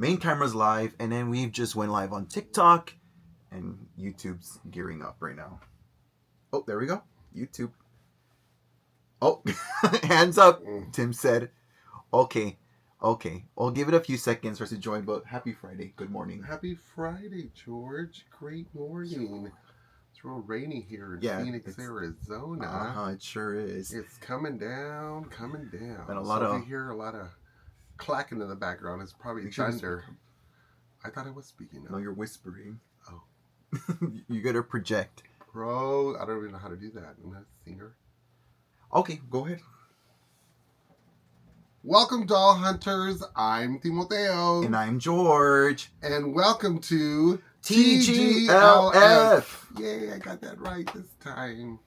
main camera's live, and then we just went live on TikTok, and YouTube's gearing up right now. Oh, there we go. YouTube. Oh, hands up. Tim said, okay. I'll give it a few seconds for us to join, but happy Friday. Good morning. Happy Friday, George. Great morning. It's real rainy here in Phoenix, Arizona. It sure is. It's coming down. And if you hear a lot of clacking in the background, it's probably thunder. I thought I was speaking. No, you're whispering. Oh. You gotta project. Bro, I don't even know how to do that. I'm not a singer. Okay, go ahead. Welcome, doll hunters. I'm Timoteo. And I'm George. And welcome to TGLF. Yay, I got that right this time.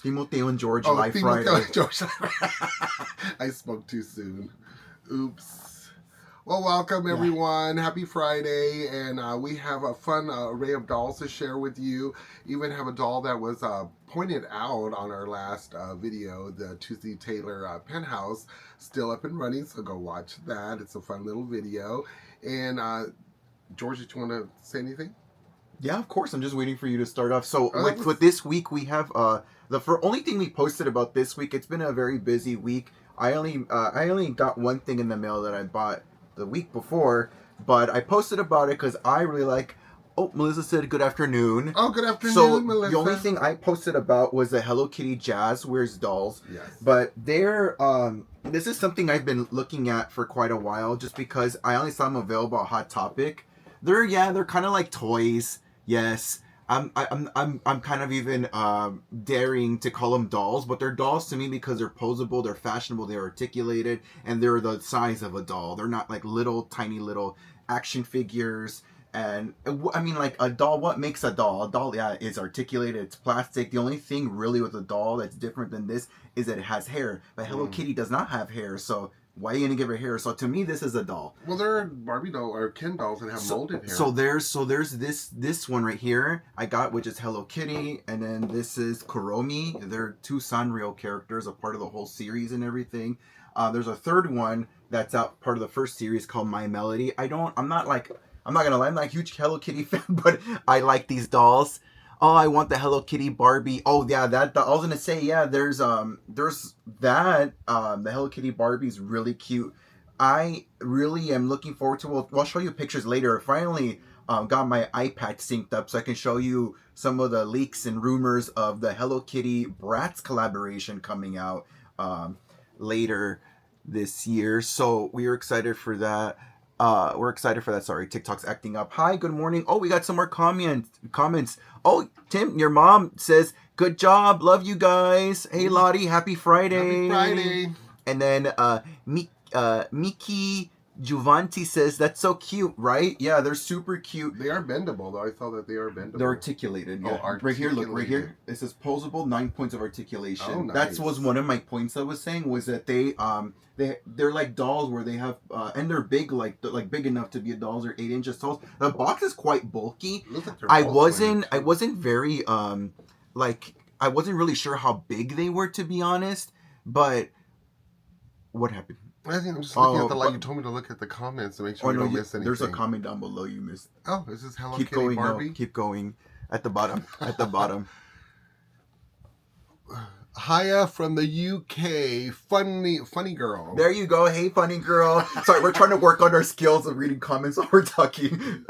Timoteo and George live Friday. And George. I spoke too soon. Oops. Well, welcome everyone. Happy Friday. And we have a fun array of dolls to share with you. Even have a doll that was pointed out on our last video, the Tuesday Taylor penthouse, still up and running. So go watch that. It's a fun little video. And George, did you want to say anything? Yeah, of course. I'm just waiting for you to start off. So with this week, we have the only thing we posted about this week. It's been a very busy week. I only got one thing in the mail that I bought the week before, but I posted about it because I really like. Oh, Melissa said good afternoon. Oh, good afternoon, so Melissa. The only thing I posted about was the Hello Kitty Jazz Wears dolls. Yes. But they're this is something I've been looking at for quite a while, just because I only saw them available at Hot Topic. They're kind of like toys. Yes. I'm kind of even daring to call them dolls, but they're dolls to me because they're posable, they're fashionable, they're articulated, and they're the size of a doll. They're not like tiny little action figures. And I mean, like a doll, what makes a doll? A doll, is articulated, it's plastic. The only thing really with a doll that's different than this is that it has hair. But Hello Kitty does not have hair, so why are you gonna give her hair? So to me, this is a doll. Well, there are Barbie doll or Ken dolls that have molded hair. So there's this one right here I got, which is Hello Kitty, and then this is Kuromi. They're two Sanrio characters, a part of the whole series and everything. There's a third one that's out part of the first series called My Melody. I'm not gonna lie, I'm not a huge Hello Kitty fan, but I like these dolls. Oh, I want the Hello Kitty Barbie. Oh yeah, I was gonna say, there's that. The Hello Kitty Barbie's really cute. I really am looking forward to. Well, I'll show you pictures later. I finally got my iPad synced up so I can show you some of the leaks and rumors of the Hello Kitty Bratz collaboration coming out later this year. So we are excited for that. Sorry, TikTok's acting up. Hi, good morning. Oh, we got some more comments. Oh, Tim, your mom says, good job. Love you guys. Hey, Lottie, happy Friday. Happy Friday. And then Miki Juvanti says, that's so cute, right? Yeah, they're super cute. They are bendable, though. I saw that they are bendable. They're articulated. Yeah. Oh, right here, look, right here. It says posable, 9 points of articulation. Oh, nice. That was one of my points I was saying, was that they're like dolls where they have and they're big, like big enough to be dolls. Are 8 inches tall. The box is quite bulky. Looks like I wasn't very I wasn't really sure how big they were, to be honest. But what happened? I think I'm just looking at the light. You told me to look at the comments to make sure you don't miss anything. There's a comment down below you missed. Oh, is this Hello Kitty Barbie? No, keep going. At the bottom. At the bottom. Hiya from the UK. Funny girl. There you go. Hey, funny girl. Sorry, we're trying to work on our skills of reading comments while we're talking.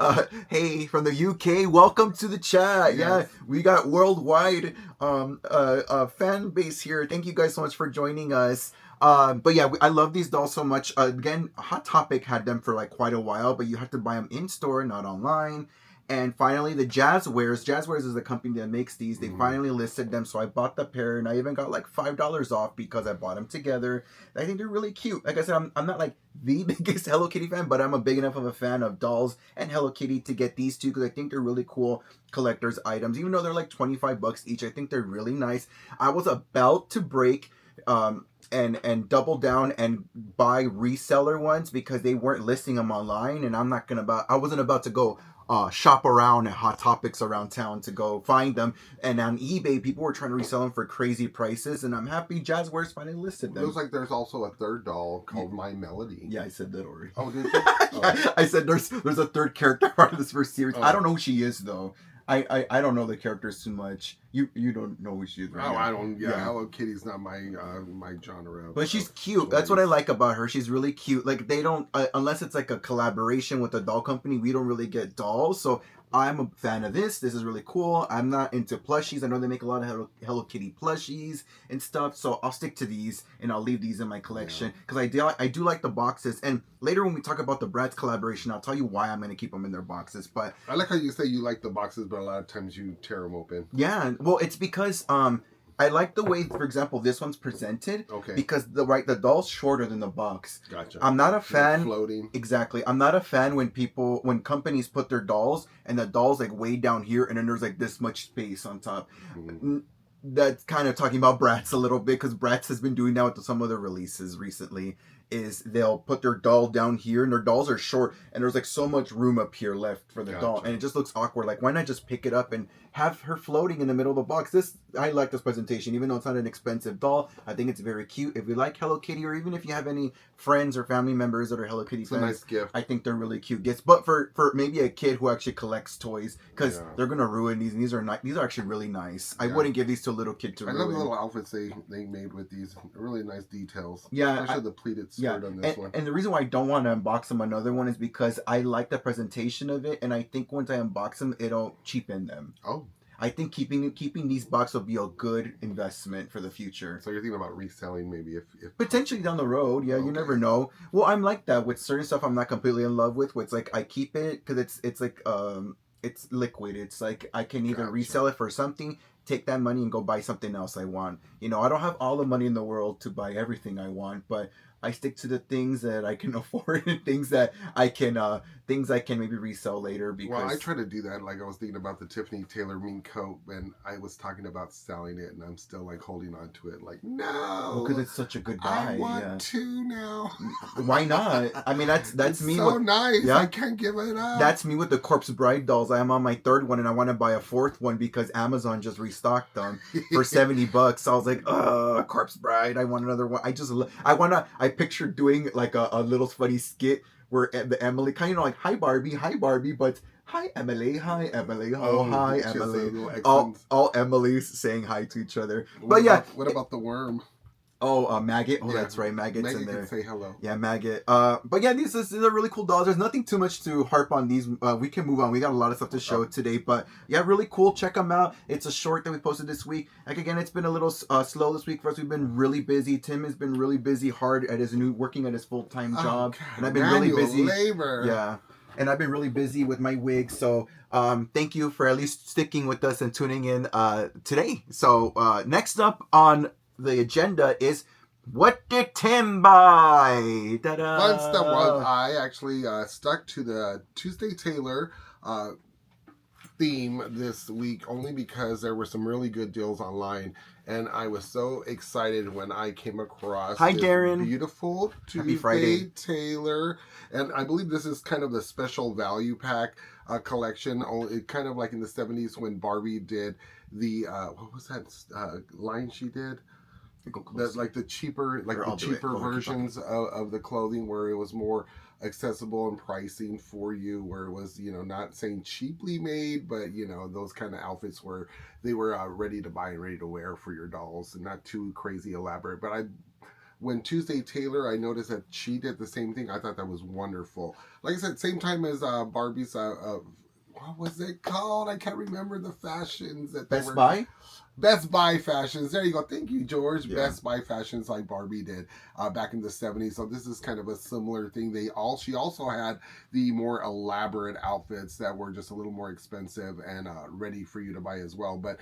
Hey, from the UK. Welcome to the chat. Yes. Yeah, we got worldwide fan base here. Thank you guys so much for joining us. But yeah, I love these dolls so much. Again, Hot Topic had them for like quite a while, but you have to buy them in store, not online. And finally, the Jazz Wears is the company that makes these. They finally listed them, so I bought the pair, and I even got like $5 off because I bought them together. I think they're really cute. Like I said, I'm not like the biggest Hello Kitty fan, but I'm a big enough of a fan of dolls and Hello Kitty to get these two because I think they're really cool collector's items. Even though they're like $25 each, I think they're really nice. I was about to break and double down and buy reseller ones because they weren't listing them online, and I wasn't about to go shop around at Hot Topics around town to go find them. And on eBay, people were trying to resell them for crazy prices, and I'm happy Jazzwares finally listed It them. looks like there's also a third doll called My Melody. Yeah, I said that already. Oh, did you? Oh. I said there's a third character part of this first series. Oh. I don't know who she is though. I don't know the characters too much. You don't know who she is, right? Oh, now. I don't. Yeah, Hello Kitty's not my my genre. But she's cute. That's what I like about her. She's really cute. Like they don't unless it's like a collaboration with a doll company, we don't really get dolls. So I'm a fan of this. This is really cool. I'm not into plushies. I know they make a lot of Hello Kitty plushies and stuff. So I'll stick to these and I'll leave these in my collection because I do like the boxes. And later when we talk about the Bratz collaboration, I'll tell you why I'm going to keep them in their boxes. But I like how you say you like the boxes, but a lot of times you tear them open. Yeah, well, it's because I like the way, for example, this one's presented. Okay. Because the doll's shorter than the box. Gotcha. I'm not a fan. Floating. Exactly. I'm not a fan when companies put their dolls and the doll's like way down here and then there's like this much space on top. Mm-hmm. That's kind of talking about Bratz a little bit because Bratz has been doing that with some of their releases recently. Is they'll put their doll down here and their dolls are short and there's like so much room up here left for the doll and it just looks awkward. Like why not just pick it up and have her floating in the middle of the box? I like this presentation even though it's not an expensive doll. I think it's very cute. If you like Hello Kitty or even if you have any friends or family members that are Hello Kitty fans, a nice gift. I think they're really cute gifts. But for maybe a kid who actually collects toys because they're gonna ruin these. And these are actually really nice. I wouldn't give these to a little kid to ruin. I love the little outfits they made with these. Really nice details. Yeah, especially the pleated skirt on this one. And the reason why I don't want to unbox them another one is because I like the presentation of it, and I think once I unbox them, it'll cheapen them. Oh. I think keeping these boxes will be a good investment for the future. So you're thinking about reselling maybe if potentially down the road. Yeah, you never know. Well, I'm like that with certain stuff I'm not completely in love with. Where it's like I keep it because it's like it's liquid. It's like I can either resell it for something, take that money and go buy something else I want. You know, I don't have all the money in the world to buy everything I want, but I stick to the things that I can afford and things that I can maybe resell later. Because well, I try to do that. Like I was thinking about the Tiffany Taylor mean coat, and I was talking about selling it, and I'm still like holding on to it. Like no, because it's such a good buy. I want two now. Why not? I mean, that's it's me. So nice. Yeah? I can't give it up. That's me with the Corpse Bride dolls. I am on my third one, and I want to buy a fourth one because Amazon just restocked them for $70. So I was like, Corpse Bride. I want another one. I pictured doing like a little funny skit where the Emily kind of like hi Barbie, but hi Emily, oh hi Emily. All Emily's saying hi to each other. What about the worm? Oh, Maggot. Oh, yeah. That's right. Maggot's Maggot in there. Can say hello. Yeah, Maggot. But yeah, these are really cool dolls. There's nothing too much to harp on these. We can move on. We got a lot of stuff to show today. But yeah, really cool. Check them out. It's a short that we posted this week. Like again, it's been a little slow this week for us. We've been really busy. Tim has been really busy, hard at working at his full-time job, and I've been really busy. Labor. Yeah. And I've been really busy with my wig, so thank you for at least sticking with us and tuning in today. So next up on the agenda is what did Tim buy? Ta-da! Fun stuff. Well, I actually stuck to the Tuesday Taylor theme this week only because there were some really good deals online, and I was so excited when I came across Darren. Beautiful Tuesday Taylor, and I believe this is kind of the special value pack collection. It kind of like in the 70s when Barbie did the what was that line she did? That like the cheaper versions of the clothing where it was more accessible in pricing for you, where it was, you know, not saying cheaply made, but you know, those kind of outfits where they were ready to buy and ready to wear for your dolls and not too crazy elaborate. But when Tuesday Taylor, I noticed that she did the same thing. I thought that was wonderful. Like I said, same time as Barbie's what was it called? I can't remember the fashions that Best Buy? Best Buy fashions. There you go. Thank you, George. Yeah. Best Buy fashions like Barbie did back in the 70s. So this is kind of a similar thing. She also had the more elaborate outfits that were just a little more expensive and ready for you to buy as well. But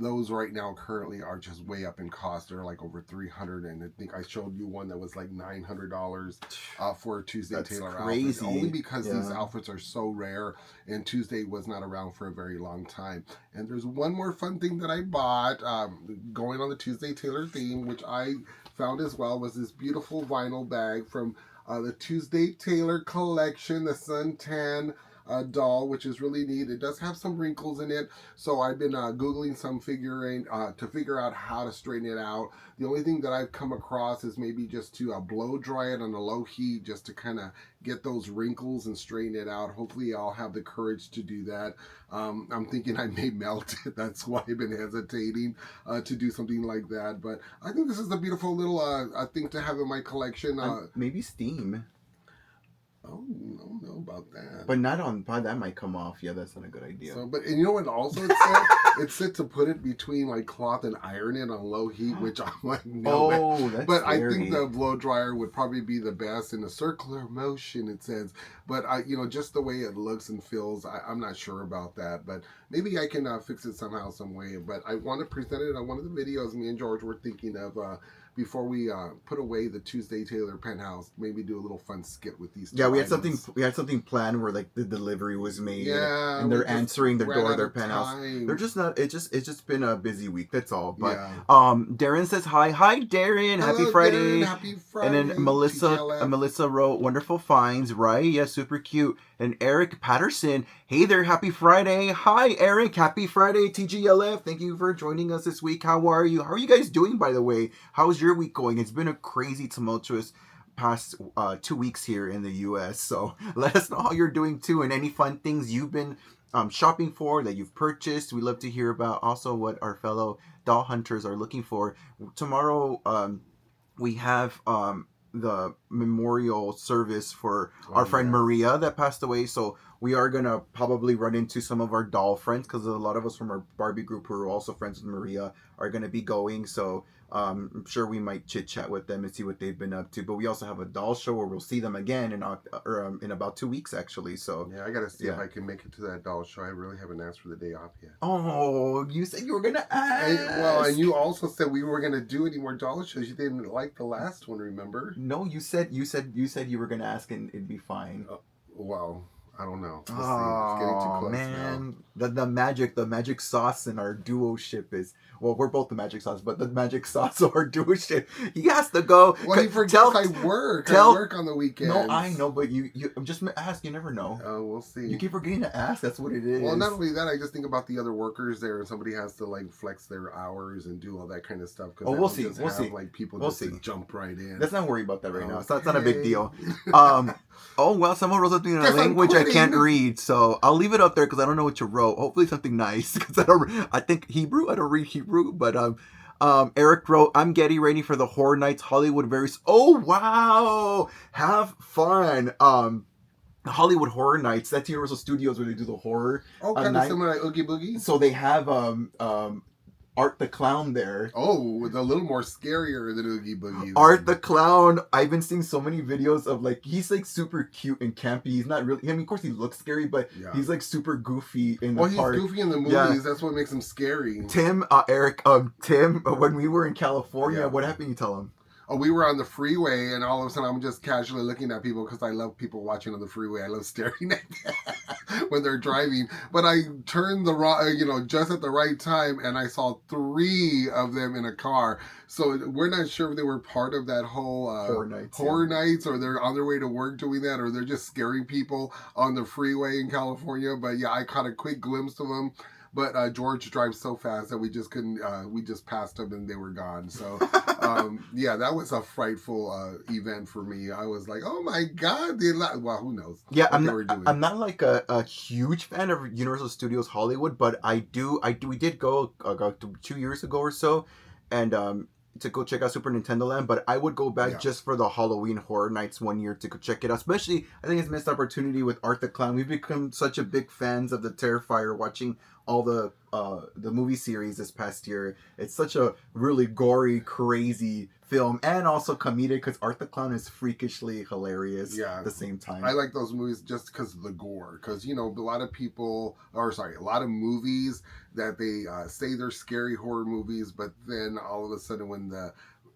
those right now currently are just way up in cost. They're like over $300, and I think I showed you one that was like $900 for a Tuesday Taylor outfit. Only because these outfits are so rare, and Tuesday was not around for a very long time. And there's one more fun thing that I bought. got, going on the Tuesday Taylor theme, which I found as well, was this beautiful vinyl bag from the Tuesday Taylor collection, the suntan doll, which is really neat. It does have some wrinkles in it, so I've been Googling some figuring to figure out how to straighten it out. The only thing that I've come across is maybe just to blow dry it on a low heat, just to kind of get those wrinkles and straighten it out. Hopefully I'll have the courage to do that. I'm thinking I may melt it. That's why I've been hesitating to do something like that. But I think this is a beautiful little thing to have in my collection. Maybe steam. Oh, I don't know about that. But not on, that might come off. Yeah, that's not a good idea. So, and you know what also it said? It said to put it between like cloth and iron it on low heat, which I'm like, no. Oh, that's but scary. I think the blow dryer would probably be the best in a circular motion, it says. But just the way it looks and feels, I'm not sure about that. But maybe I can fix it somehow, some way. But I want to present it on one of the videos me and George were thinking of before we put away the Tuesday Taylor penthouse. Maybe do a little fun skit with these. Yeah, we had something planned where like the delivery was made. Yeah, and they're answering their door, their penthouse. They're just not. It's just been a busy week. That's all. But Darren says hi, Darren. Hello, Happy Friday. Darren. Happy Friday. And then Melissa TGLF. wrote wonderful finds, right? Yeah, super cute. And Eric Patterson, hey there, happy Friday. Hi Eric, happy Friday, TGLF. Thank you for joining us this week. How are you? How are you guys doing, by the way? How's your week going? It's been a crazy, tumultuous past 2 weeks here in the US. So let us know how you're doing too, and any fun things you've been shopping for, that you've purchased. We love to hear about also what our fellow doll hunters are looking for. Tomorrow we have the memorial service for our friend Maria that passed away, so we are gonna probably run into some of our doll friends, because a lot of us from our Barbie group who are also friends with Maria are gonna be going. So I'm sure we might chit chat with them and see what they've been up to. But we also have a doll show where we'll see them again in about 2 weeks actually. So yeah, I gotta see if I can make it to that doll show. I really haven't asked for the day off yet. Oh, you said you were gonna ask. And you also said we were gonna do any more doll shows. You didn't like the last one, remember? No, you said you were gonna ask and it'd be fine. Well, I don't know. We'll see. It's getting too close man. Now. The magic sauce in our duo ship is, well, we're both the magic sauce, but the magic sauce of our duo ship, he has to go. Well, he forgets I work on the weekends. No, I know, but you just ask. You never know. Oh, we'll see. You keep forgetting to ask. That's what it is. Well, not only that, I just think about the other workers there, and somebody has to like flex their hours and do all that kind of stuff. Oh, we'll see. Like people just jump right in. Let's not worry about that right now. It's not a big deal. Oh, well, someone wrote something in a language I can't read, so I'll leave it up there because I don't know what you wrote. Hopefully something nice, because I think Hebrew. I don't read Hebrew, but Eric wrote, I'm getting ready for the Horror Nights Hollywood Oh, wow! Have fun. Hollywood Horror Nights, that's Universal Studios where they do the horror. Oh, kind of similar like Oogie Boogie? So they have Art the Clown there. Oh, it's a little more scarier than Oogie Boogie. Art the Clown. I've been seeing so many videos of like, he's like super cute and campy. He's not really, I mean, of course he looks scary, but he's like super goofy in the park. Well, he's goofy in the movies. Yeah. That's what makes him scary. Tim, when we were in California, what happened? You tell him. Oh, we were on the freeway, and all of a sudden I'm just casually looking at people because I love people watching on the freeway. I love staring at them when they're driving. But I turned just at the right time, and I saw 3 of them in a car. So we're not sure if they were part of that whole horror nights, or they're on their way to work doing that, or they're just scaring people on the freeway in California. But yeah, I caught a quick glimpse of them. But George drives so fast that we just couldn't, we just passed them and they were gone. So, yeah, that was a frightful event for me. I was like, oh my God. Well, who knows? Yeah, I'm not like a huge fan of Universal Studios Hollywood, but we did go 2 years ago or so, and to go check out Super Nintendo Land, but I would go back just for the Halloween Horror Nights one year to go check it out. Especially, I think it's a missed opportunity with Art the Clown. We've become such a big fans of the Terrifier, watching all the movie series this past year. It's such a really gory, crazy film, and also comedic, because Art the Clown is freakishly hilarious at the same time. I like those movies just because of the gore, because a lot of movies that they say they're scary horror movies, but then all of a sudden when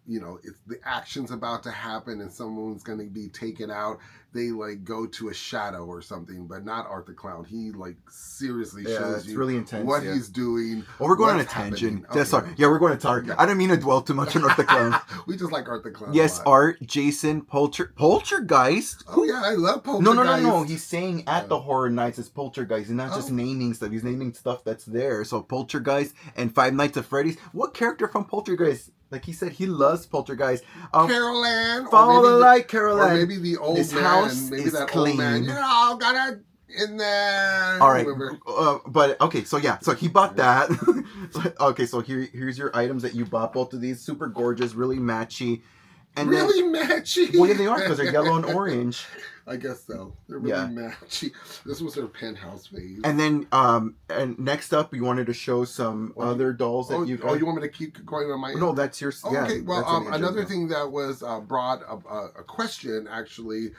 it's the action's about to happen and someone's going to be taken out, they like go to a shadow or something, but not Art the Clown. He like seriously Yeah, shows it's you really intense, what yeah. he's doing. Well, we're going on a what's tangent. happening. Yeah, Okay. sorry. Yeah, we're going to sorry. Yeah. I didn't mean to dwell too much on Art the Clown. We just like Art the Clown. Yes, a lot. Art, Jason, Poltergeist. Oh yeah, I love Poltergeist. No. He's saying at the Horror Nights it's Poltergeist. He's not just naming stuff. He's naming stuff that's there. So Poltergeist and Five Nights at Freddy's. What character from Poltergeist? Like he said, he loves Poltergeist. Carol Ann. Follow the light, Carol Ann. Or maybe the old this man. House maybe is that clean. old man. You know, got it in there. All right, but okay, so yeah, so he bought that. Okay, so here's your items that you bought. Both of these super gorgeous, really matchy. And really matchy. Well, yeah, they are because they're yellow and orange. I guess so. They're really matchy. This was their penthouse phase. And then, and next up, you wanted to show some other dolls that you. Oh, you want me to keep going on my? No, that's your. Yeah, okay. Well, another thing that was brought a question actually.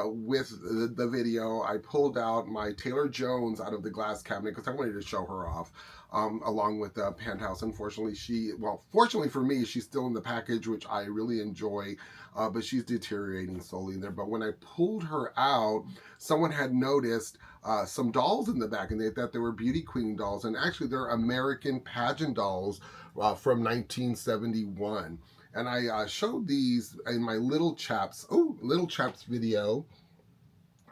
With the video, I pulled out my Taylor Jones out of the glass cabinet because I wanted to show her off, along with the penthouse. Unfortunately, fortunately for me, she's still in the package, which I really enjoy, but she's deteriorating slowly in there. But when I pulled her out, someone had noticed some dolls in the back, and they thought they were beauty queen dolls, and actually they're American pageant dolls from 1971. And I showed these in my Little Chaps video.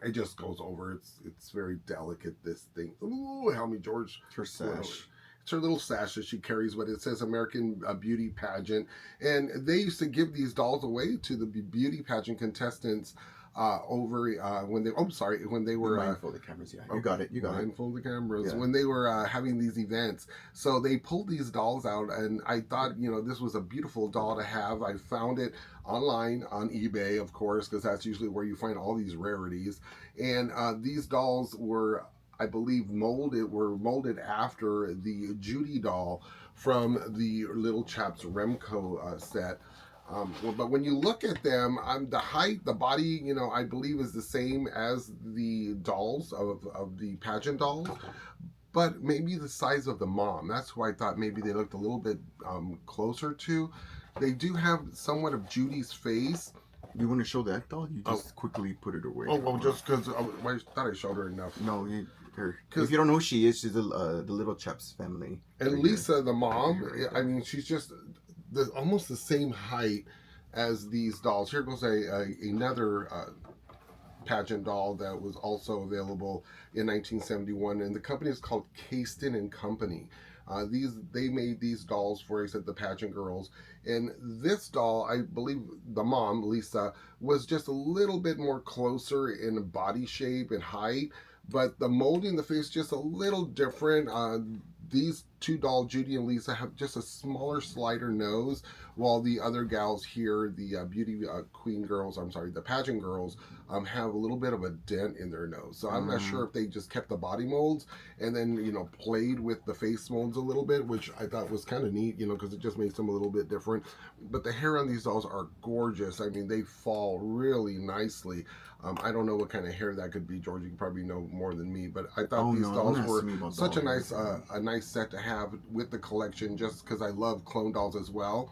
It just goes over. It's very delicate, this thing. Ooh, help me, George. It's her sash. It's her little sash that she carries, but it says American Beauty Pageant. And they used to give these dolls away to the beauty pageant contestants when they were mindful of the cameras. Yeah, you got it. Mindful of the cameras. Yeah. When they were having these events, so they pulled these dolls out, and I thought, this was a beautiful doll to have. I found it online on eBay, of course, because that's usually where you find all these rarities. And these dolls were, I believe, molded after the Judy doll from the Little Chaps Remco set. But when you look at them, the height, the body, I believe is the same as the dolls of the pageant dolls, but maybe the size of the mom. That's who I thought maybe they looked a little bit closer to. They do have somewhat of Judy's face. You want to show that doll? You just quickly put it away. Oh, well, just because I thought I showed her enough. No, if you don't know who she is, she's the Little Chaps family. And Lisa, the mom, I mean, she's just almost the same height as these dolls. Here goes another pageant doll that was also available in 1971, and the company is called Caston and Company. They made these dolls for, I said, the pageant girls. And this doll, I believe the mom, Lisa, was just a little bit more closer in body shape and height, but the molding, the face, just a little different. These two dolls, Judy and Lisa, have just a smaller, slighter nose, while the other gals here, the beauty queen girls, the pageant girls, have a little bit of a dent in their nose. So I'm not sure if they just kept the body molds and then, played with the face molds a little bit, which I thought was kind of neat, because it just makes them a little bit different. But the hair on these dolls are gorgeous. I mean, they fall really nicely. I don't know what kind of hair that could be, George. You probably know more than me, but I thought these dolls were such a nice set to have with the collection, just because I love clone dolls as well.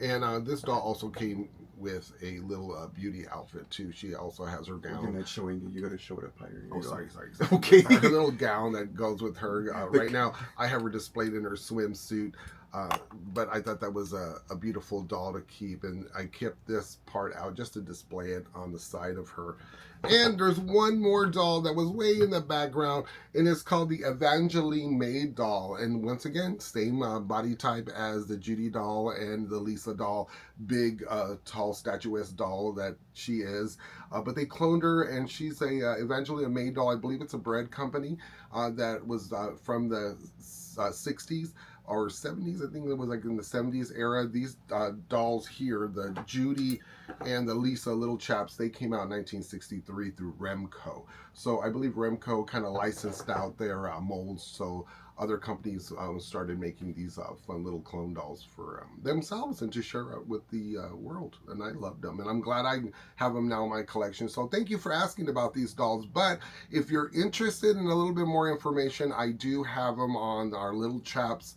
And this doll also came with a little beauty outfit too. She also has her gown. I'm not showing you. You got to show it up higher. Oh, sorry. Okay. Her little gown that goes with her. Right now, I have her displayed in her swimsuit. But I thought that was a beautiful doll to keep, and I kept this part out just to display it on the side of her. And there's one more doll that was way in the background, and it's called the Evangeline Maid doll. And once again, same body type as the Judy doll and the Lisa doll, big, tall, statuesque doll that she is. But they cloned her, and she's a Evangeline Maid doll. I believe it's a bread company that was from the 60s. Or 70s, I think it was like in the 70s era. These dolls here, the Judy and the Lisa Little Chaps, they came out in 1963 through Remco. So I believe Remco kind of licensed out their molds, so other companies started making these fun little clone dolls for themselves and to share with the world. And I loved them, and I'm glad I have them now in my collection. So thank you for asking about these dolls. But if you're interested in a little bit more information, I do have them on our Little Chaps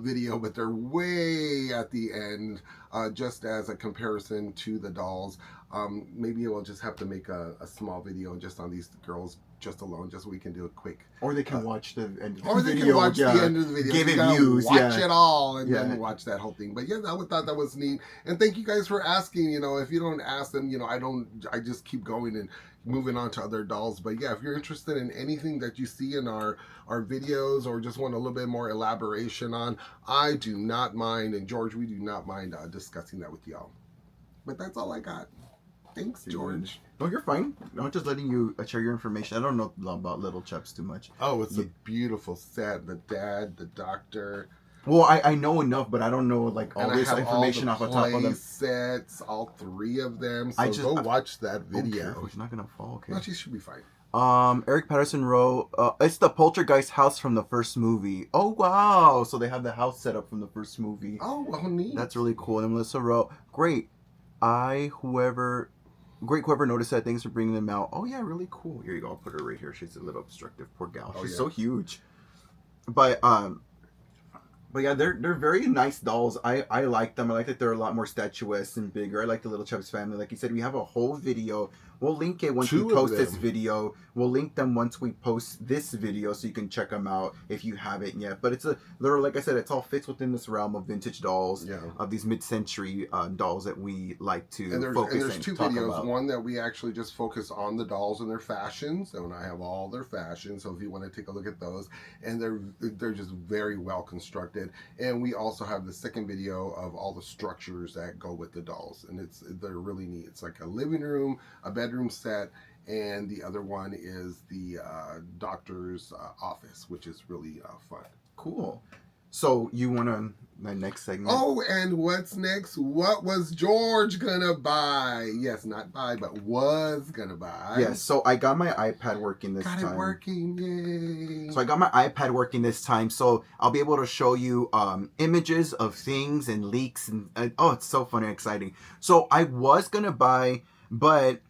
video, but they're way at the end, just as a comparison to the dolls. Maybe we'll just have to make a small video just on these girls just alone, just so we can do a quick. Or they can watch the end of the Or they video. can watch the end of the video. Give you it views. Watch it all and then watch that whole thing. But yeah, I thought that was neat. And thank you guys for asking. You know, if you don't ask them, you know, I just keep going and moving on to other dolls. But yeah, if you're interested in anything that you see in our videos or just want a little bit more elaboration on, I do not mind. And George, we do not mind discussing that with y'all. But that's all I got. Thanks, George. No, you're fine. I'm just letting you share your information. I don't know about Little Chaps too much. Oh, it's a beautiful set. The dad, the doctor. Well, I know enough, but I don't know like all this information off the top of them. Sets, all 3 of them. So go watch that video. Okay, she's not gonna fall. Okay. No, she should be fine. Eric Patterson wrote, it's the Poltergeist house from the first movie. Oh wow! So they have the house set up from the first movie. Oh, well, neat. That's really cool. And Melissa wrote, great. Whoever noticed that. Thanks for bringing them out. Oh yeah, really cool. Here you go. I'll put her right here. She's a little obstructive. Poor gal. She's so huge. But yeah, they're very nice dolls. I like them. I like that they're a lot more statuesque and bigger. I like the Little Chaps family. Like you said, we have a whole video. We'll link it once we post this video. We'll link them once we post this video so you can check them out if you haven't yet. But they're like I said, it's all fits within this realm of vintage dolls, of these mid-century dolls that we like to focus on. And there's 2 videos. About. One that we actually just focus on the dolls and their fashions, and I have all their fashions. So if you want to take a look at those, and they're just very well constructed. And we also have the second video of all the structures that go with the dolls, and they're really neat. It's like a living room, a bedroom set, and the other one is the doctor's office, which is really fun. Cool. So you want to my next segment? Oh, and what's next? What was George gonna buy? Yes, not buy, but was gonna buy. Yes. So I got my iPad working this time. Got it working, yay! So I got my iPad working this time, so I'll be able to show you images of things and leaks and oh, it's so fun and exciting. So I was gonna buy, but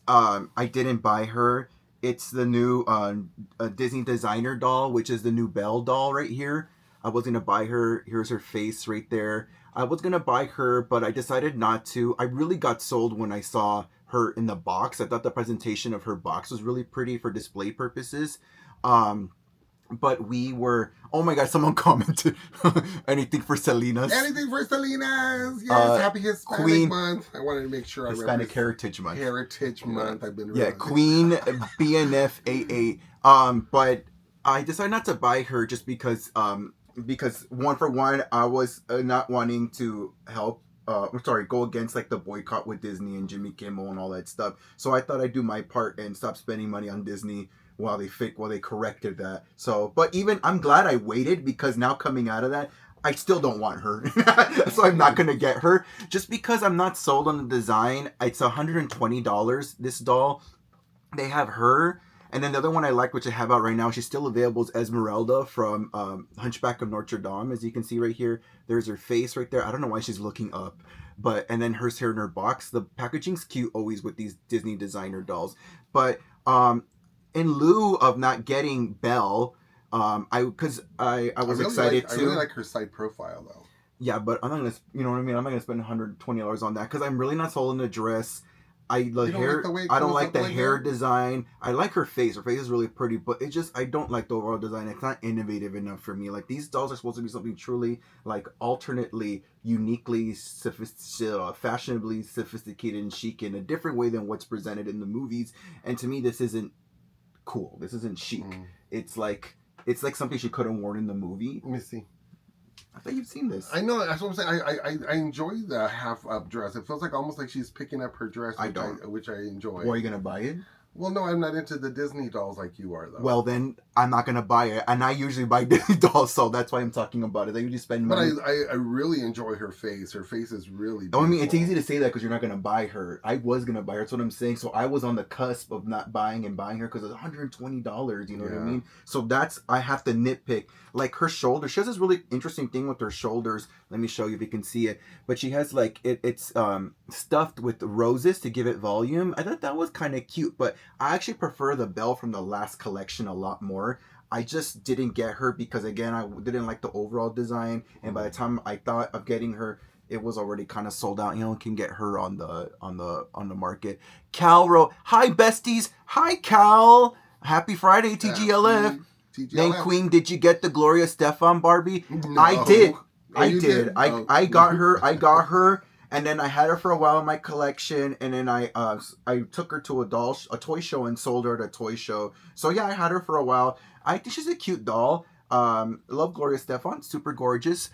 I didn't buy her. It's the new Disney designer doll, which is the new Belle doll right here. I was going to buy her. Here's her face right there. I was going to buy her, but I decided not to. I really got sold when I saw her in the box. I thought the presentation of her box was really pretty for display purposes. But we were... Oh my God, someone commented. Anything for Selina's. Anything for Selina's. Yes, happy Hispanic Month. I wanted to make sure Hispanic Heritage Month. Heritage Month. I've been... Queen BNF88. But I decided not to buy her just because one for one, I was not wanting to go against like the boycott with Disney and Jimmy Kimmel and all that stuff. So I thought I'd do my part and stop spending money on Disney while they corrected that. So, but even I'm glad I waited, because now coming out of that, I still don't want her. So I'm not going to get her just because I'm not sold on the design. It's $120, this doll. They have her. And then the other one I like, which I have out right now, she's still available, is Esmeralda from Hunchback of Notre Dame. As you can see right here, there's her face right there. I don't know why she's looking up, and then hers here in her box. The packaging's cute always with these Disney designer dolls. But in lieu of not getting Belle, I was really excited too. I really like her side profile though. Yeah, but I'm not gonna, you know what I mean? I'm not gonna spend $120 on that because I'm really not sold on the dress. I don't like the hair design. I like her face. Her face is really pretty, but I don't like the overall design. It's not innovative enough for me. Like, these dolls are supposed to be something truly, like, alternately, uniquely, fashionably sophisticated and chic in a different way than what's presented in the movies. And to me, this isn't cool. This isn't chic. It's like something she could have worn in the movie. Let me see. I thought you've seen this. I know. That's what I'm saying. I enjoy the half-up dress. It feels like almost like she's picking up her dress, which I enjoy. Well, are you going to buy it? Well, no, I'm not into the Disney dolls like you are, though. Well, then I'm not going to buy it. And I usually buy Disney dolls, so that's why I'm talking about it. I usually spend money. But I really enjoy her face. Her face is really beautiful. I mean, it's easy to say that because you're not going to buy her. I was going to buy her. That's what I'm saying. So I was on the cusp of not buying and buying her because it's $120. You know what I mean? So I have to nitpick. Like, her shoulder. She has this really interesting thing with her shoulders. Let me show you if you can see it. But she has, like, it's stuffed with roses to give it volume. I thought that was kind of cute. But I actually prefer the Belle from the last collection a lot more. I just didn't get her because again I didn't like the overall design, and by the time I thought of getting her, it was already kind of sold out. You know, can get her on the market. Cal wrote, "Hi besties, hi Cal, happy Friday TGLF." Then TGLF. Queen, did you get the Gloria Stefan Barbie? No. I did. Oh, I you did. did? I got her. I got her. And then I had her for a while in my collection, and then I took her to a toy show and sold her at a toy show. So yeah, I had her for a while. I think she's a cute doll. Love Gloria Stefan, super gorgeous.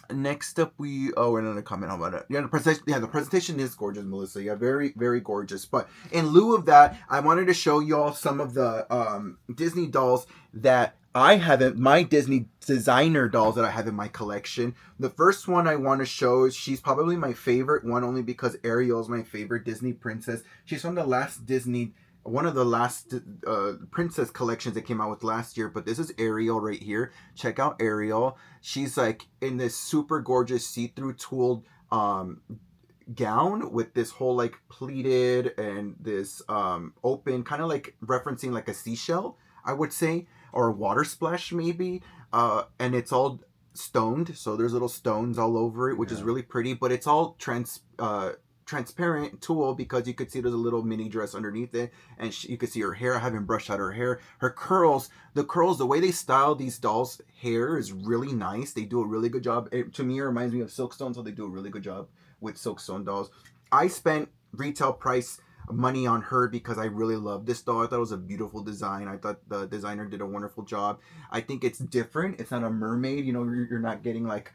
Next up we're not gonna comment about it. Yeah, the presentation is gorgeous, Melissa. Yeah, very, very gorgeous. But in lieu of that, I wanted to show you all some of the Disney dolls that I have in my Disney designer dolls that I have in my collection. The first one I want to show is she's probably my favorite one, only because Ariel is my favorite Disney princess. She's from the last Disney, one of the last princess collections that came out with last year. But this is Ariel right here. Check out Ariel. She's like in this super gorgeous see-through tulle gown with this whole like pleated and this open, kind of like referencing like a seashell, I would say, or a water splash maybe. And it's all stoned, so there's little stones all over it, which is really pretty. But it's all transparent tulle because you could see there's a little mini dress underneath it, and you could see her hair. I haven't brushed out her hair. Her curls, the way they style these dolls' hair is really nice. They do a really good job. To me, it reminds me of Silkstone, so they do a really good job with Silkstone dolls. I spent retail price money on her because I really love this doll. I thought it was a beautiful design. I thought the designer did a wonderful job. I think it's different. It's not a mermaid. You know, you're not getting like,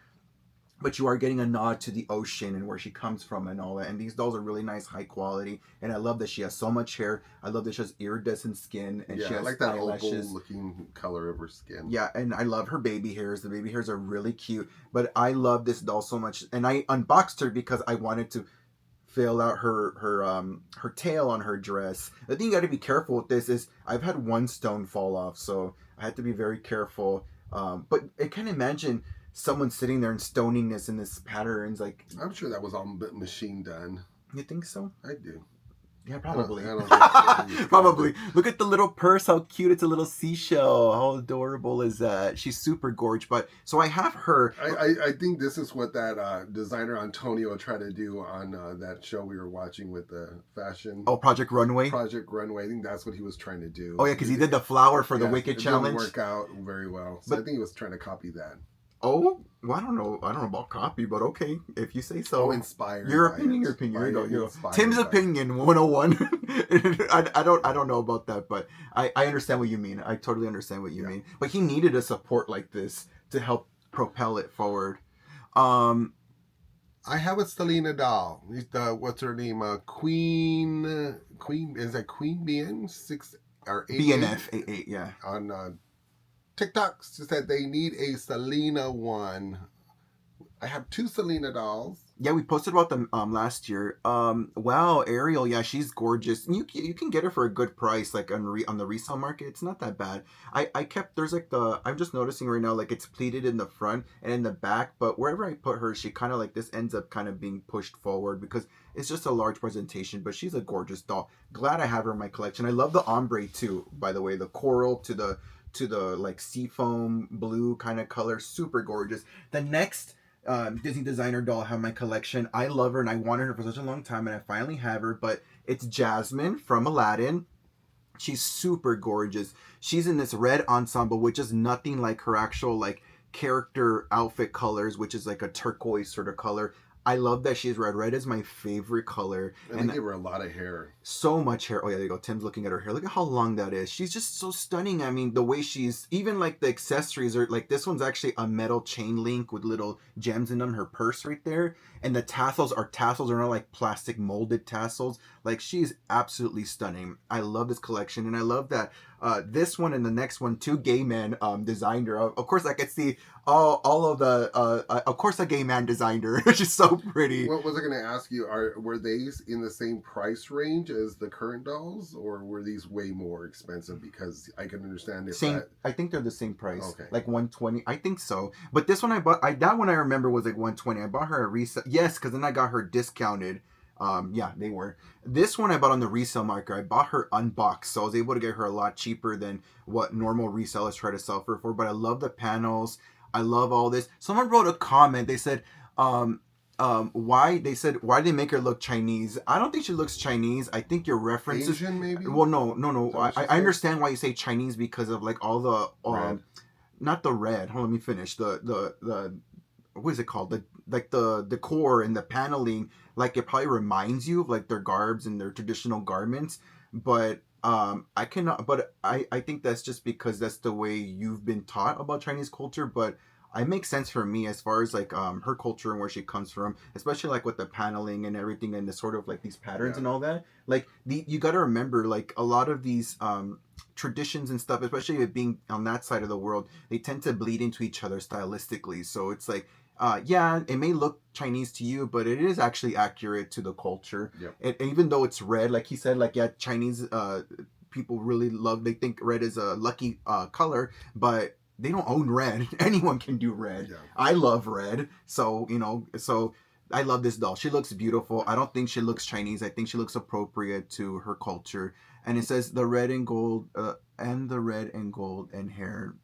but you are getting a nod to the ocean and where she comes from and all that. And these dolls are really nice, high quality. And I love that she has so much hair. I love that she has iridescent skin. And she has I like that eyelashes. opal-looking color of her skin. Yeah, and I love her baby hairs. The baby hairs are really cute. But I love this doll so much. And I unboxed her because I wanted to fill out her tail on her dress. The thing you got to be careful with this is I've had one stone fall off, so I had to be very careful. But I can't imagine someone sitting there and stoning this in this patterns. Like, I'm sure that was all machine done. You think so? I do. Yeah, probably. I don't think probably. Look at the little purse. How cute. It's a little seashell. How adorable is that? She's super gorgeous. But so I have her. I think this is what that designer Antonio tried to do on that show we were watching with the fashion. Oh, Project Runway? Project Runway. I think that's what he was trying to do. Oh, yeah, because he did the flower for the Wicked Challenge. It didn't work out very well. So I think he was trying to copy that. Oh, well, I don't know about copy, but okay, if you say so. Oh, inspired. Your opinion. Tim's opinion 101. I don't know about that, but I understand what you mean. I totally understand what you mean. But he needed a support like this to help propel it forward. I have a Selina doll. What's her name? Queen. Is that Queen BN 6 or 8? BNF 88, yeah. On TikTok said they need a Selina one. I have 2 Selina dolls. Yeah, we posted about them last year. Wow, Ariel, yeah, she's gorgeous. And you can get her for a good price, like on the resale market. It's not that bad. There's like I'm just noticing right now, like it's pleated in the front and in the back, but wherever I put her, she kind of like this ends up kind of being pushed forward because it's just a large presentation, but she's a gorgeous doll. Glad I have her in my collection. I love the ombre too, by the way, the coral to the like seafoam blue kind of color, super gorgeous. The next Disney designer doll I have in my collection, I love her and I wanted her for such a long time and I finally have her, but it's Jasmine from Aladdin. She's super gorgeous. She's in this red ensemble, which is nothing like her actual like character outfit colors, which is like a turquoise sort of color. I love that she's red. Red is my favorite color. And they give her a lot of hair. So much hair. Oh, yeah, there you go. Tim's looking at her hair. Look at how long that is. She's just so stunning. I mean, the way she's... Even, like, the accessories are... Like, this one's actually a metal chain link with little gems in them. Her purse right there. And the tassels are not, like, plastic molded tassels. Like, she's absolutely stunning. I love this collection. And I love that this one and the next one, 2 gay men designed her. Of course, I could see all of the... of course, a gay man designed her. She's so pretty. What was I going to ask you? Were they in the same price range as the current dolls, or were these way more expensive? Because I can understand if I think they're the same price. Okay. Like $120. I think so. But this one I bought. That one I remember was like $120. I bought her a resale. Yes, because then I got her discounted Yeah, they were. This one I bought on the resale market. I bought her unboxed, so I was able to get her a lot cheaper than what normal resellers try to sell her for. But I love the panels. I love all this. Someone wrote a comment. They said, why they make her look Chinese? I don't think she looks Chinese. I think your references. Asian, maybe. Well, no. I understand why you say Chinese because of like all the Red. not the red. Hold on, let me finish. The what is it called? The decor and the paneling. Like it probably reminds you of like their garbs and their traditional garments, but I cannot. But I think that's just because that's the way you've been taught about Chinese culture. But it makes sense for me as far as like her culture and where she comes from, especially like with the paneling and everything and the sort of like these patterns and all that. Like you got to remember like a lot of these traditions and stuff, especially with being on that side of the world, they tend to bleed into each other stylistically. So it's like yeah, it may look Chinese to you, but it is actually accurate to the culture. Yep. And even though it's red, like he said, like yeah, Chinese people really love. They think red is a lucky color, but they don't own red. Anyone can do red. Yeah. I love red, so so I love this doll. She looks beautiful. I don't think she looks Chinese. I think she looks appropriate to her culture. And it says the red and gold, and the red and gold and hair.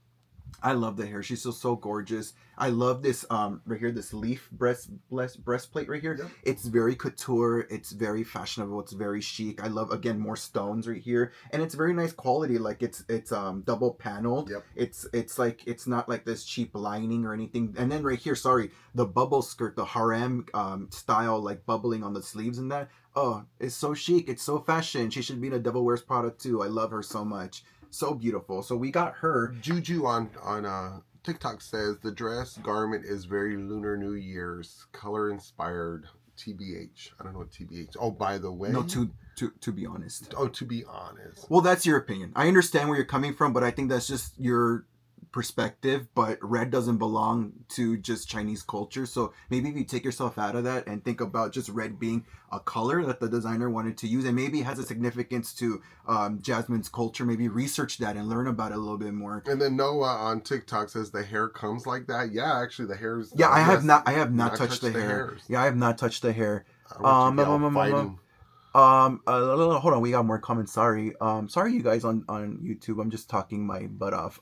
I love the hair. She's so gorgeous. I love this right here, this leaf breastplate right here. Yep. It's very couture. It's very fashionable. It's very chic. I love again more stones right here, and it's very nice quality. Like it's double paneled. Yep. It's like it's not like this cheap lining or anything. And then right here, sorry, the bubble skirt, the harem style, like bubbling on the sleeves and that. Oh, it's so chic. It's so fashion. She should be in a Devil Wears Prada too. I love her so much. So beautiful. So we got her. Juju on TikTok says the dress garment is very Lunar New Year's color inspired. TBH. I don't know what TBH. Oh, by the way. No, to be honest. Oh, to be honest. Well, that's your opinion. I understand where you're coming from, but I think that's just your perspective. But red doesn't belong to just Chinese culture. So maybe if you take yourself out of that and think about just red being a color that the designer wanted to use, and maybe it has a significance to Jasmine's culture, maybe research that and learn about it a little bit more. And then Noah on TikTok says the hair comes like that. Yeah, actually the hair's. Yeah, I have not touched the hair. Hairs. Yeah, I have not touched the hair. Hold on, we got more comments. Sorry, you guys on YouTube. I'm just talking my butt off.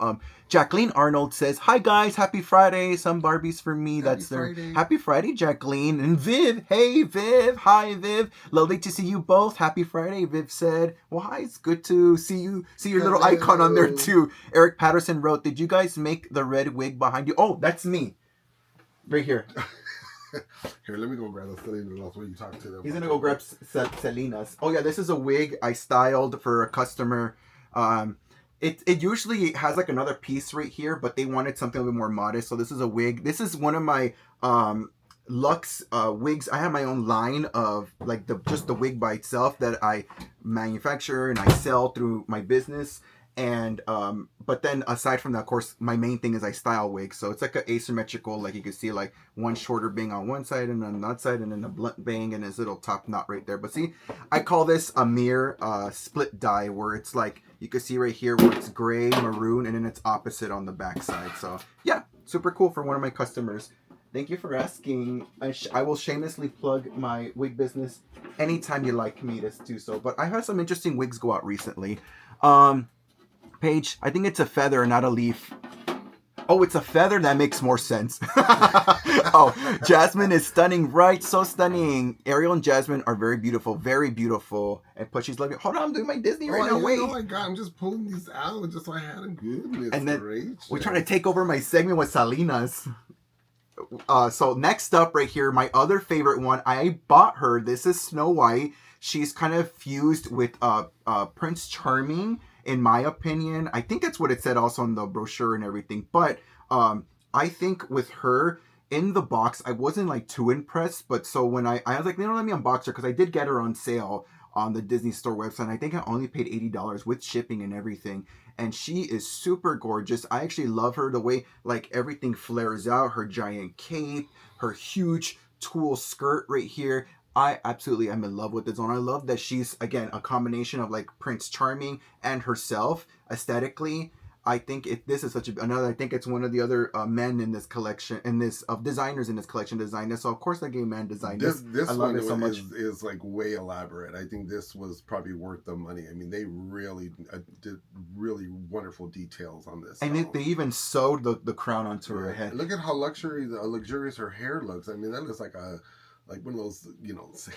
Jacqueline Arnold says, "Hi guys, happy Friday. Some Barbies for me." That's their happy Friday, Jacqueline and Viv. Hey Viv, hi Viv. Lovely to see you both. Happy Friday, Viv said. Well, hi. It's good to see you. See your little icon on there too. Eric Patterson wrote, "Did you guys make the red wig behind you?" Oh, that's me, right here. Here, let me go grab the Selina while you talk to them. He's gonna go grab Selina's. Oh yeah, this is a wig I styled for a customer. It usually has like another piece right here, but they wanted something a little bit more modest. So this is a wig. This is one of my luxe wigs. I have my own line of like just the wig by itself that I manufacture and I sell through my business. And but then aside from that, of course, my main thing is I style wigs. So it's like an asymmetrical, like you can see like one shorter bang on one side and on that side, and then a blunt bang and his little top knot right there. But see, I call this a mere split dye, where it's like you can see right here where it's gray, maroon, and then it's opposite on the back side. So yeah, super cool for one of my customers. Thank you for asking. I will shamelessly plug my wig business anytime you like me to do so. But I've had some interesting wigs go out recently. Paige, I think it's a feather, not a leaf. Oh, it's a feather? That makes more sense. Oh, Jasmine is stunning, right? So stunning. Ariel and Jasmine are very beautiful, very beautiful. And Pushy's loving. Hold on, I'm doing my Disney right now. Wait. Oh my God, I'm just pulling these out just so I had them. Goodness and then gracious. we're trying to take over my segment with Selina's. So next up right here, my other favorite one. I bought her. This is Snow White. She's kind of fused with Prince Charming. In my opinion, I think that's what it said also on the brochure and everything. But I think with her in the box, I wasn't like too impressed. But so when I was like, let me unbox her, because I did get her on sale on the Disney Store website. I think I only paid $80 with shipping and everything. And she is super gorgeous. I actually love her, the way like everything flares out, her giant cape, her huge tulle skirt right here. I absolutely am in love with this one. I love that she's, again, a combination of like Prince Charming and herself aesthetically. I think this is such another. I think it's one of the other men in this collection, of designers in this collection designed this. So of course, a gay man designed this. This I love one it so much. is like way elaborate. I think this was probably worth the money. I mean, they really did really wonderful details on this. And they even sewed the crown onto her head. Look at how luxurious her hair looks. I mean, that looks like one of those,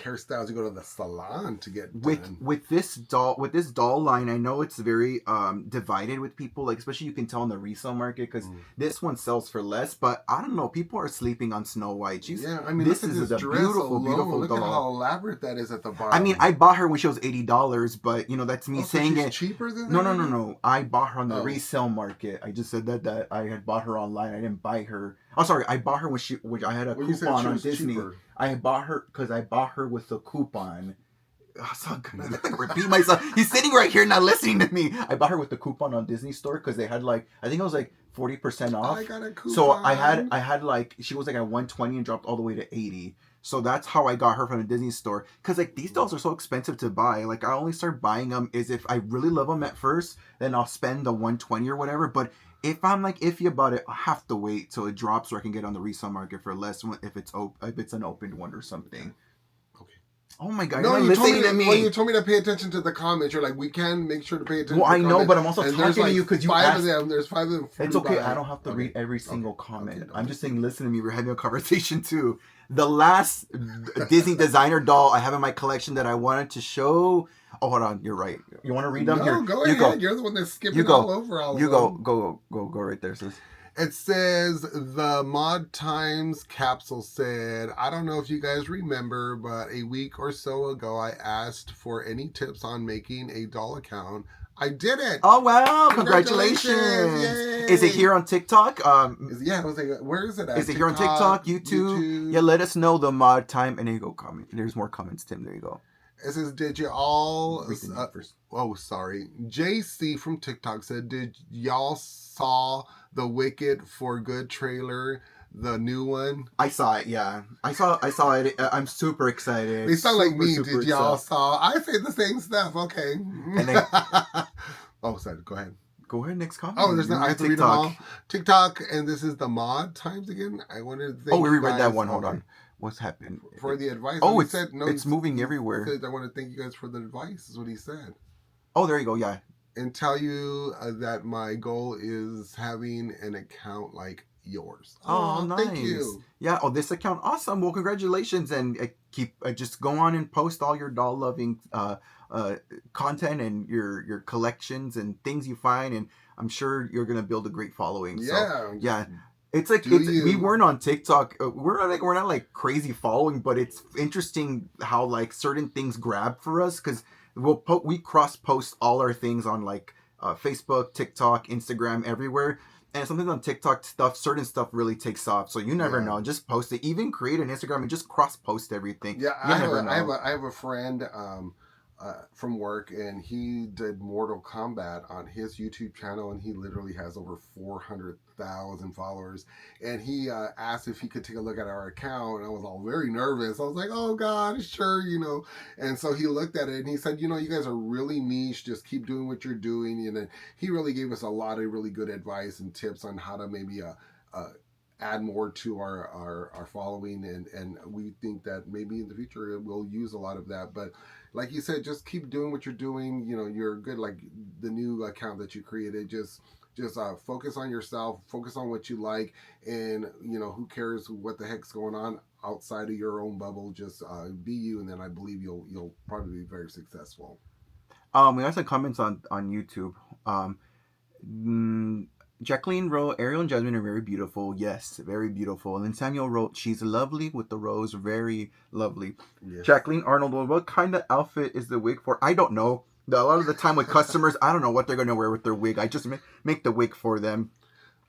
hairstyles you go to the salon to get done. With this doll line. I know it's very divided with people, like especially you can tell in the resale market because this one sells for less. But I don't know, people are sleeping on Snow White. This is a beautiful doll. Look at how elaborate that is at the bottom. I mean, I bought her when she was $80, but that's me saying she's it. Cheaper than that? No. I bought her on the resale market. I just said that I had bought her online. I didn't buy her. Oh, sorry, I bought her when I had a coupon on Disney. Cheaper. I bought her because I bought her with the coupon. I'm gonna repeat myself. He's sitting right here not listening to me. I bought her with the coupon on Disney Store because they had I think it was 40% off. I got a coupon. So I had she was at 120 and dropped all the way to 80. So that's how I got her from the Disney Store. Because these dolls are so expensive to buy. I only start buying them is if I really love them at first, then I'll spend the 120 or whatever. But if I'm iffy about it, I have to wait till it drops so I can get on the resale market for less if it's an opened one or something. Okay. Oh my God! No, you told me to me. Well, you told me to pay attention to the comments. You're like, we can make sure to pay attention. Well, to the I know, but I'm also talking to you because you asked. There's 5 of them. It's okay. I don't have to read every single comment. Okay. I'm just saying, listen to me. We're having a conversation too. The last Disney designer doll I have in my collection that I wanted to show. Oh, hold on. You're right. You want to read them? No, here? Go ahead. Go. You're the one that's skipping all over all of them. Go right there, sis. It says, the Mod Times capsule said, I don't know if you guys remember, but a week or so ago, I asked for any tips on making a doll account. I did it. Oh, wow. Congratulations. Is it here on TikTok? I was like, where is it at? Is it here on TikTok, YouTube? Yeah, let us know the Mod Time. And there you go, comment. There's more comments, Tim. There you go. It says, did you all... sorry. JC from TikTok said, did y'all saw the Wicked for Good trailer, the new one? I saw it, yeah. I saw it. I'm super excited. They sound like me. Did y'all saw? I say the same stuff. Okay. And then, sorry. Go ahead. Go ahead, next comment. Oh, there's no... I have to read them all. TikTok, and this is the Mod Times again. I wanted to thank we reread that one. Hold on. What's happened? For the advice. Oh, it's moving everywhere. He said, I want to thank you guys for the advice, is what he said. Oh, there you go, yeah. And tell you that my goal is having an account like yours. Oh, nice. Thank you. Yeah, this account, awesome. Well, congratulations. And just go on and post all your doll-loving content and your collections and things you find. And I'm sure you're going to build a great following. Yeah. So, yeah. We weren't on TikTok. We're not crazy following, but it's interesting how certain things grab for us because we cross post all our things on Facebook, TikTok, Instagram, everywhere. And sometimes on TikTok certain stuff really takes off. So you never know. Just post it. Even create an Instagram and just cross post everything. Yeah, I have a friend from work, and he did Mortal Kombat on his YouTube channel, and he literally has over 400,000 followers. And he asked if he could take a look at our account, and I was all very nervous. I was like, oh God, sure, And so he looked at it, and he said, you guys are really niche. Just keep doing what you're doing. And then he really gave us a lot of really good advice and tips on how to maybe add more to our following, and we think that maybe in the future we'll use a lot of that. But like you said, just keep doing what you're doing. You're good. Like the new account that you created, just focus on yourself, focus on what you like, and who cares what the heck's going on outside of your own bubble. Just be you, and then I believe you'll probably be very successful. We got some comments on YouTube. Jacqueline wrote, Ariel and Jasmine are very beautiful. Yes, very beautiful. And then Samuel wrote, she's lovely with the rose. Very lovely. Yes. Jacqueline Arnold wrote, what kind of outfit is the wig for? I don't know. A lot of the time with customers, I don't know what they're going to wear with their wig. I just make the wig for them.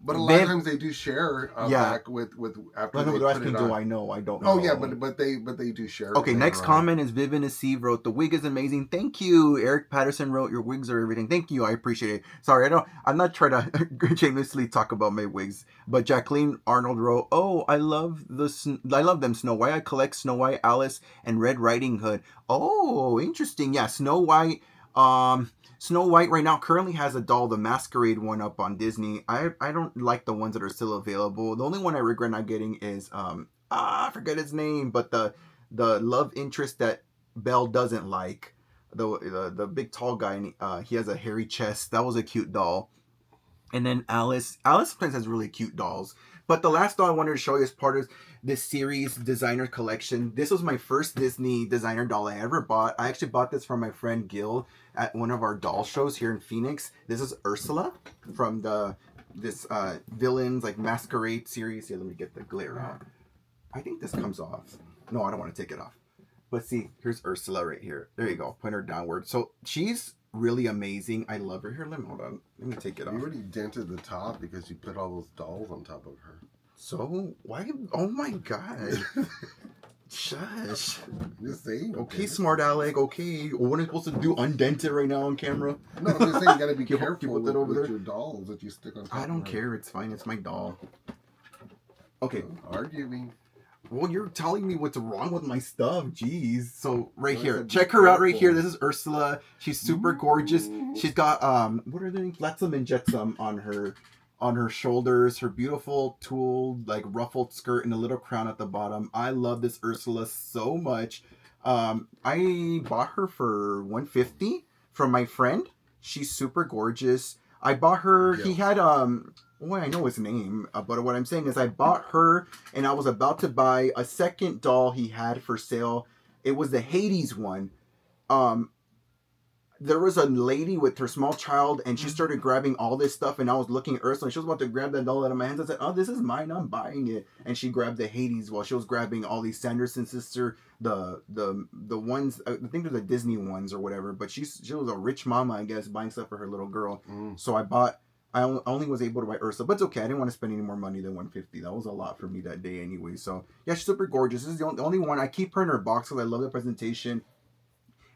But a lot of times they do share back with after they put it on. I know? I don't know. Oh yeah, but they do share. Okay, next comment is Vivian Steve wrote, the wig is amazing. Thank you. Eric Patterson wrote, your wigs are everything. Thank you. I appreciate it. Sorry, I'm not trying to shamelessly talk about my wigs. But Jacqueline Arnold wrote, oh, I love them, Snow White. I collect Snow White, Alice, and Red Riding Hood. Oh, interesting. Yeah, Snow White. Snow White right now currently has a doll, the Masquerade one, up on Disney. I don't like the ones that are still available. The only one I regret not getting is I forget his name, but the love interest that Belle doesn't like, the big tall guy, and he has a hairy chest. That was a cute doll. And then Alice sometimes has really cute dolls. But the last doll I wanted to show you is part of this series designer collection. This was my first Disney designer doll I ever bought. I actually bought this from my friend Gil at one of our doll shows here in Phoenix. This is Ursula from this villains like masquerade series. Here, let me get the glare out. I think this comes off. No, I don't want to take it off. But see, here's Ursula right here. There you go. Point her downward. So she's really amazing. I love her. Here, hold on. Let me take it off. You already dented the top because you put all those dolls on top of her. So why? Oh my god! Shush. Just saying. Okay, smart Alec. Okay, what am I supposed to do? Undent it right now on camera? No, I'm just saying you gotta be careful put that over with there? your dolls that you stick on top. I don't care. It's fine. It's my doll. Okay. Arguing. Well, you're telling me what's wrong with my stuff. Jeez. So right I here, said check be her out right careful. here. This is Ursula. She's super gorgeous. She's got what are they? Flotsam and Jetsam on her shoulders. Her beautiful tulle like ruffled skirt and a little crown at the bottom. I love this Ursula so much. I bought her for $150 from my friend. She's super gorgeous. I bought her. Yeah. He had well, I know his name, but what I'm saying is I bought her and I was about to buy a second doll he had for sale. It was the Hades one. There was a lady with her small child and she started grabbing all this stuff and I was looking at Ursula and she was about to grab that doll out of my hands. I said, oh, this is mine. I'm buying it. And she grabbed the Hades while she was grabbing all these Sanderson sister, the ones, I think they're the Disney ones or whatever, but she was a rich mama, I guess, buying stuff for her little girl. So I only was able to buy Ursula, but it's okay. I didn't want to spend any more money than $150. That was a lot for me that day anyway. So yeah, she's super gorgeous. This is the only one. I keep her in her box because I love the presentation.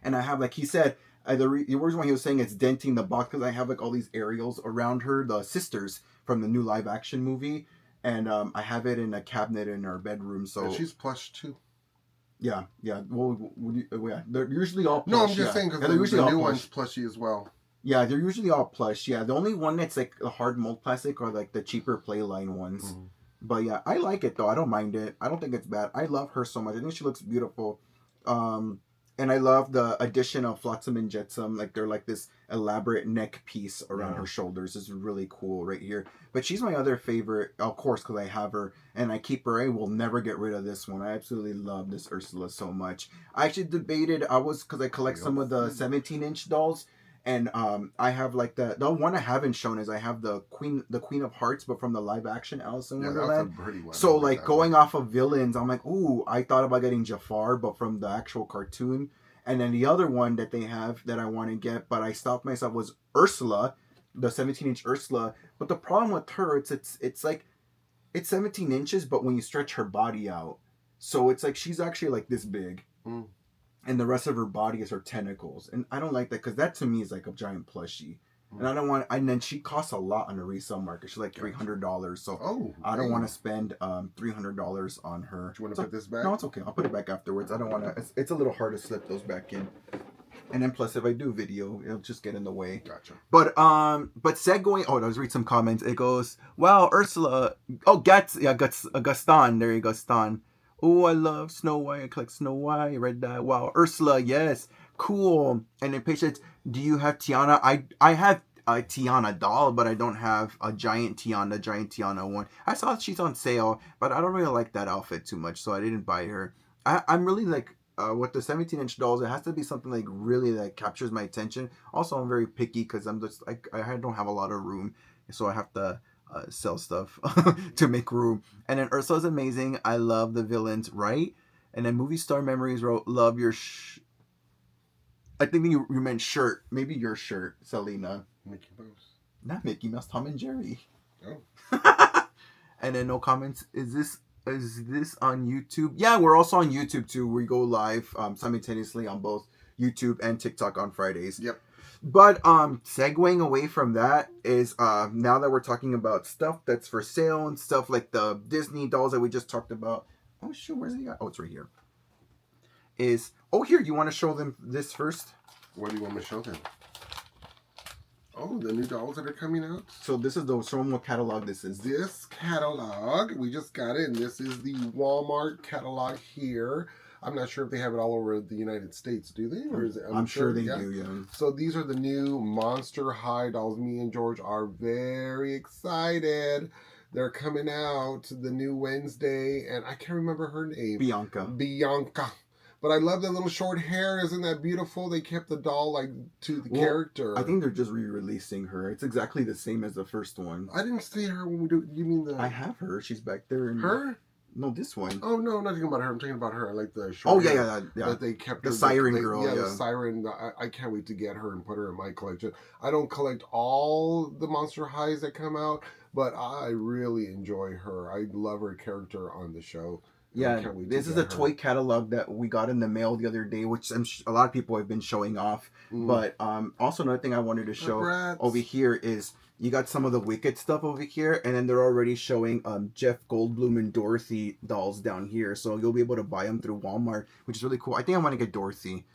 And I have, like he said, the reason why he was saying it's denting the box because I have like all these aerials around her, the sisters from the new live action movie. And I have it in a cabinet in our bedroom. So and she's plush too. Yeah. Well, yeah, they're usually all plush. No, I'm just saying because the new one's plushy as well. Yeah, they're usually all plush. Yeah, the only one that's like a hard mold plastic are like the cheaper Playline ones. But yeah, I like it though. I don't mind it. I don't think it's bad. I love her so much. I think she looks beautiful. And I love the addition of Flotsam and Jetsam. Like they're like this elaborate neck piece around her shoulders. This is really cool right here. But she's my other favorite, of course, because I have her and I keep her. I will never get rid of this one. I absolutely love this Ursula so much. I actually debated. Because I collect some of the 17-inch dolls. And I have like the one I haven't shown is I have the Queen of Hearts, but from the live action Alice in Wonderland. That's a pretty one. So like going off of villains, I'm like, ooh, I thought about getting Jafar, but from the actual cartoon. And then the other one that they have that I want to get, but I stopped myself, was Ursula, the 17-inch Ursula. But the problem with her, it's like it's 17 inches, but when you stretch her body out, so it's like she's actually like this big. And the rest of her body is her tentacles. And I don't like that because that to me is like a giant plushie. And I don't want, and then she costs a lot on the resale market. She's like $300. So I don't want to spend $300 on her. Do you want to put this back? No, it's okay. I'll put it back afterwards. I don't want to, it's a little hard to slip those back in. And then plus if I do video, it'll just get in the way. Gotcha. But segueing, let's read some comments. It goes, wow, Ursula, Gaston, there you go, Gaston. Oh, I love Snow White. I collect Snow White. Read that. Wow. Ursula, yes. Cool. And then Patience, do you have Tiana? I have a Tiana doll, but I don't have a giant Tiana one. I saw she's on sale, but I don't really like that outfit too much, so I didn't buy her. I'm really like, with the 17-inch dolls, it has to be something like really that captures my attention. Also, I'm very picky because I'm just like, I don't have a lot of room, so I have to sell stuff to make room. And then Ursula's amazing. I love the villains, right? And then Movie Star Memories wrote, love your I think you meant shirt. Maybe your shirt, Selina. Mickey Mouse. Not Mickey Mouse, Tom and Jerry. Oh. And then no comments. Is this on YouTube? Yeah, we're also on YouTube too. We go live simultaneously on both YouTube and TikTok on Fridays. Yep. But segueing away from that is now that we're talking about stuff that's for sale and stuff like the Disney dolls that we just talked about. Oh shoot, where's it at? Oh, it's right here. Here, you want to show them this first? What do you want me to show them? Oh, the new dolls that are coming out. So this is the show them what catalog this is. This catalog, we just got it, and this is the Walmart catalog here. I'm not sure if they have it all over the United States, do they? Or is it? I'm sure they do, yeah. So these are the new Monster High dolls. Me and George are very excited. They're coming out the new Wednesday, and I can't remember her name. Bianca. But I love the little short hair. Isn't that beautiful? They kept the doll like to the character. I think they're just re-releasing her. It's exactly the same as the first one. I didn't see her when we do. You mean the? I have her. She's back there. Her? No, this one. Oh no, I'm not talking about her. I'm talking about her. I like the short. Oh yeah. That they kept the siren girl. Yeah, the siren. I can't wait to get her and put her in my collection. I don't collect all the Monster Highs that come out, but I really enjoy her. I love her character on the show. Yeah, this is a toy catalog that we got in the mail the other day, which a lot of people have been showing off. But also another thing I wanted to show over here is you got some of the Wicked stuff over here, and then they're already showing Jeff Goldblum and Dorothy dolls down here. So you'll be able to buy them through Walmart, which is really cool. I think I want to get Dorothy.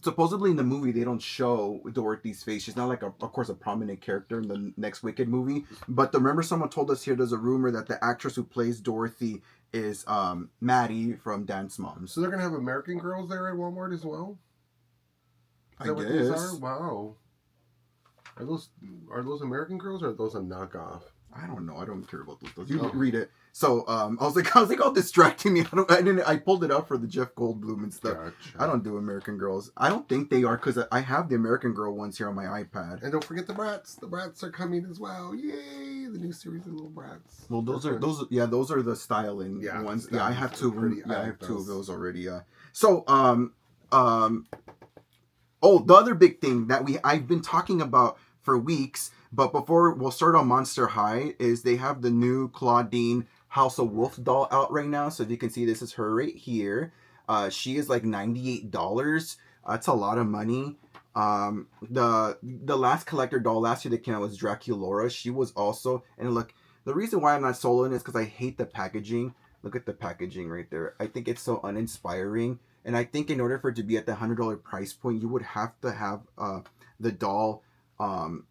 Supposedly in the movie they don't show Dorothy's face. She's not like of course a prominent character in the next Wicked movie. But remember someone told us here there's a rumor that the actress who plays Dorothy is Maddie from Dance Moms. So they're gonna have American Girls there at Walmart as well? Is that what these are? Wow. Are those American Girls or are those a knockoff? I don't know. I don't care about those. You read it. So I was like, all distracting me. I pulled it up for the Jeff Goldblum and stuff. Gotcha. I don't do American Girls. I don't think they are because I have the American Girl ones here on my iPad. And don't forget the Bratz. The Bratz are coming as well. Yay! The new series of little Bratz. Well, those are the styling ones. Yeah, I have two. I have two of those already. Yeah. So the other big thing that I've been talking about for weeks. But before we'll start on Monster High, is they have the new Claudine House of Wolf doll out right now. So if you can see, this is her right here. She is like $98. That's a lot of money. The last collector doll last year that came out was Draculaura. She was also, and look, the reason why I'm not soloing is because I hate the packaging. Look at the packaging right there. I think it's so uninspiring. And I think in order for it to be at the $100 price point, you would have to have the doll, and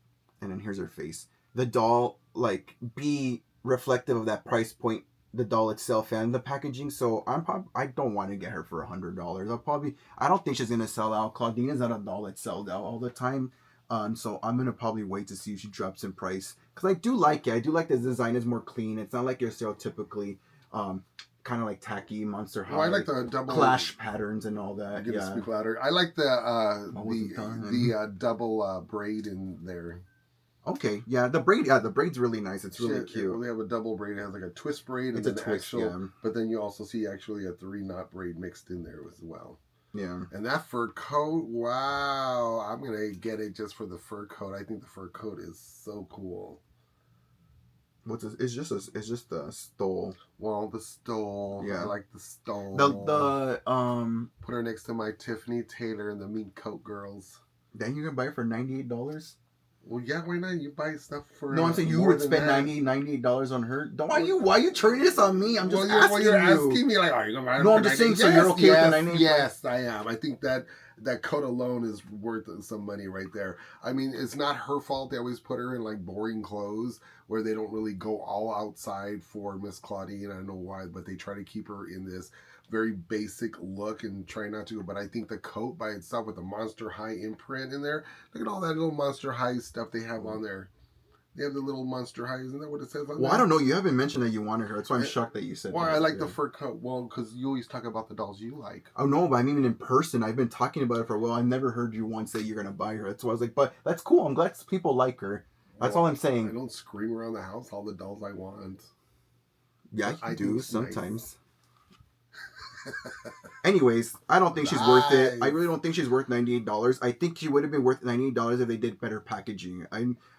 then here's her face. The doll, like, be reflective of that price point, the doll itself and the packaging. So I don't want to get her for $100. I don't think she's gonna sell out. Claudine is not a doll that sells out all the time. So I'm gonna probably wait to see if she drops in price. Because I do like it. I do like the design is more clean. It's not like your stereotypically kind of like tacky Monster High. I like the double clash patterns and all that. Speak louder. I like the double braid in there. Okay, yeah, the braid's really nice. It's really cute. They have a double braid. It has like a twist braid. It's a twist, but then you also see actually a 3-knot braid mixed in there as well. Yeah. And that fur coat, wow. I'm going to get it just for the fur coat. I think the fur coat is so cool. What's this? It's just a stole. Well, the stole. Yeah. I like the stole. Put her next to my Tiffany Taylor and the Mink Coat Girls. Then you can buy it for $98? Well, yeah, why not? You buy stuff for. No, I'm saying you would spend $98 on her. Why are you turning this on me? I'm just asking you. You're asking me like, are you gonna buy her? No, I'm just saying. So you're okay with the $98? Yes, I am. I think that coat alone is worth some money right there. I mean, it's not her fault. They always put her in like boring clothes where they don't really go all outside for Miss Claudine. I don't know why, but they try to keep her in this very basic look and try not to. But I think the coat by itself with the Monster High imprint in there. Look at all that little Monster High stuff they have on there. They have the little Monster High. Isn't that what it says on there? Well, I don't know. You haven't mentioned that you wanted her. That's why I'm shocked that you said that. Well, I like the fur coat. Well, because you always talk about the dolls you like. Oh, no, but I mean in person. I've been talking about it for a while. I've never heard you once say you're going to buy her. That's why I was like, but that's cool. I'm glad people like her. That's all I'm saying. I don't scream around the house all the dolls I want. Yeah, I do sometimes. Nice. Anyways, I don't think she's worth it. I really don't think she's worth $98. I think she would have been worth $98 if they did better packaging.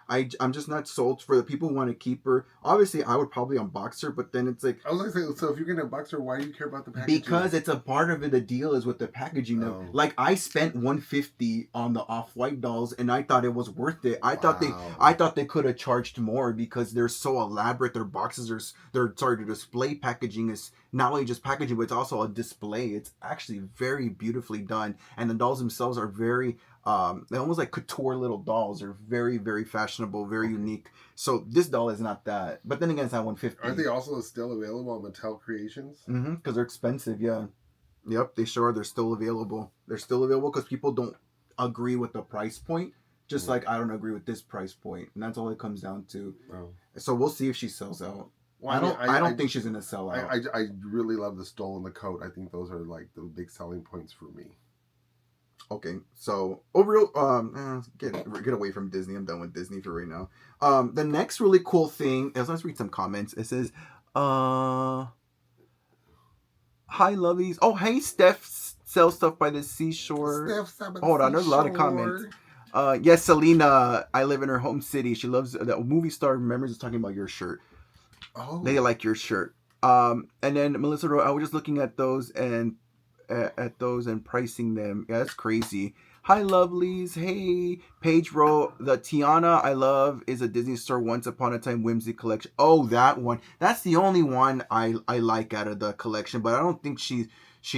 I'm just not sold for the people who want to keep her. Obviously, I would probably unbox her, but then it's like... I was going to say, so if you're going to unbox her, why do you care about the packaging? Because it's a part of it. The deal is with the packaging. Oh. Like, I spent $150 on the Off-White dolls, and I thought it was worth it. I thought they could have charged more because they're so elaborate. Their boxes the display packaging is not only just packaging, but it's also a display. It's actually very beautifully done, and the dolls themselves are very they're almost like couture little dolls. They're very, very fashionable, very unique. So this doll is not that. But then again, it's not 150. Are they also still available on Mattel Creations? Mm-hmm. Because they're expensive, yeah. Yep, they sure are. They're still available. They're still available because people don't agree with the price point. Just like I don't agree with this price point, and that's all it comes down to. Oh. So we'll see if she sells out. Well, I don't think she's gonna sell out. I really love the stole and the coat. I think those are like the big selling points for me. Okay, so overall, get away from Disney. I'm done with Disney for right now. The next really cool thing is, let's read some comments. It says, "Hi, lovies. Oh, hey, Steph sells stuff by the seashore. Hold on, there's a lot of comments. Yes, Selina. I live in her home city. She loves that movie star. Remembers is talking about your shirt. Oh, they like your shirt. And then Melissa wrote, I was just looking at those and pricing them. Yeah, that's crazy. Hi, lovelies. Hey, Paige wrote, the Tiana I love is a Disney Store Once Upon a Time Whimsy collection. Oh, that one. That's the only one I like out of the collection, but I don't think she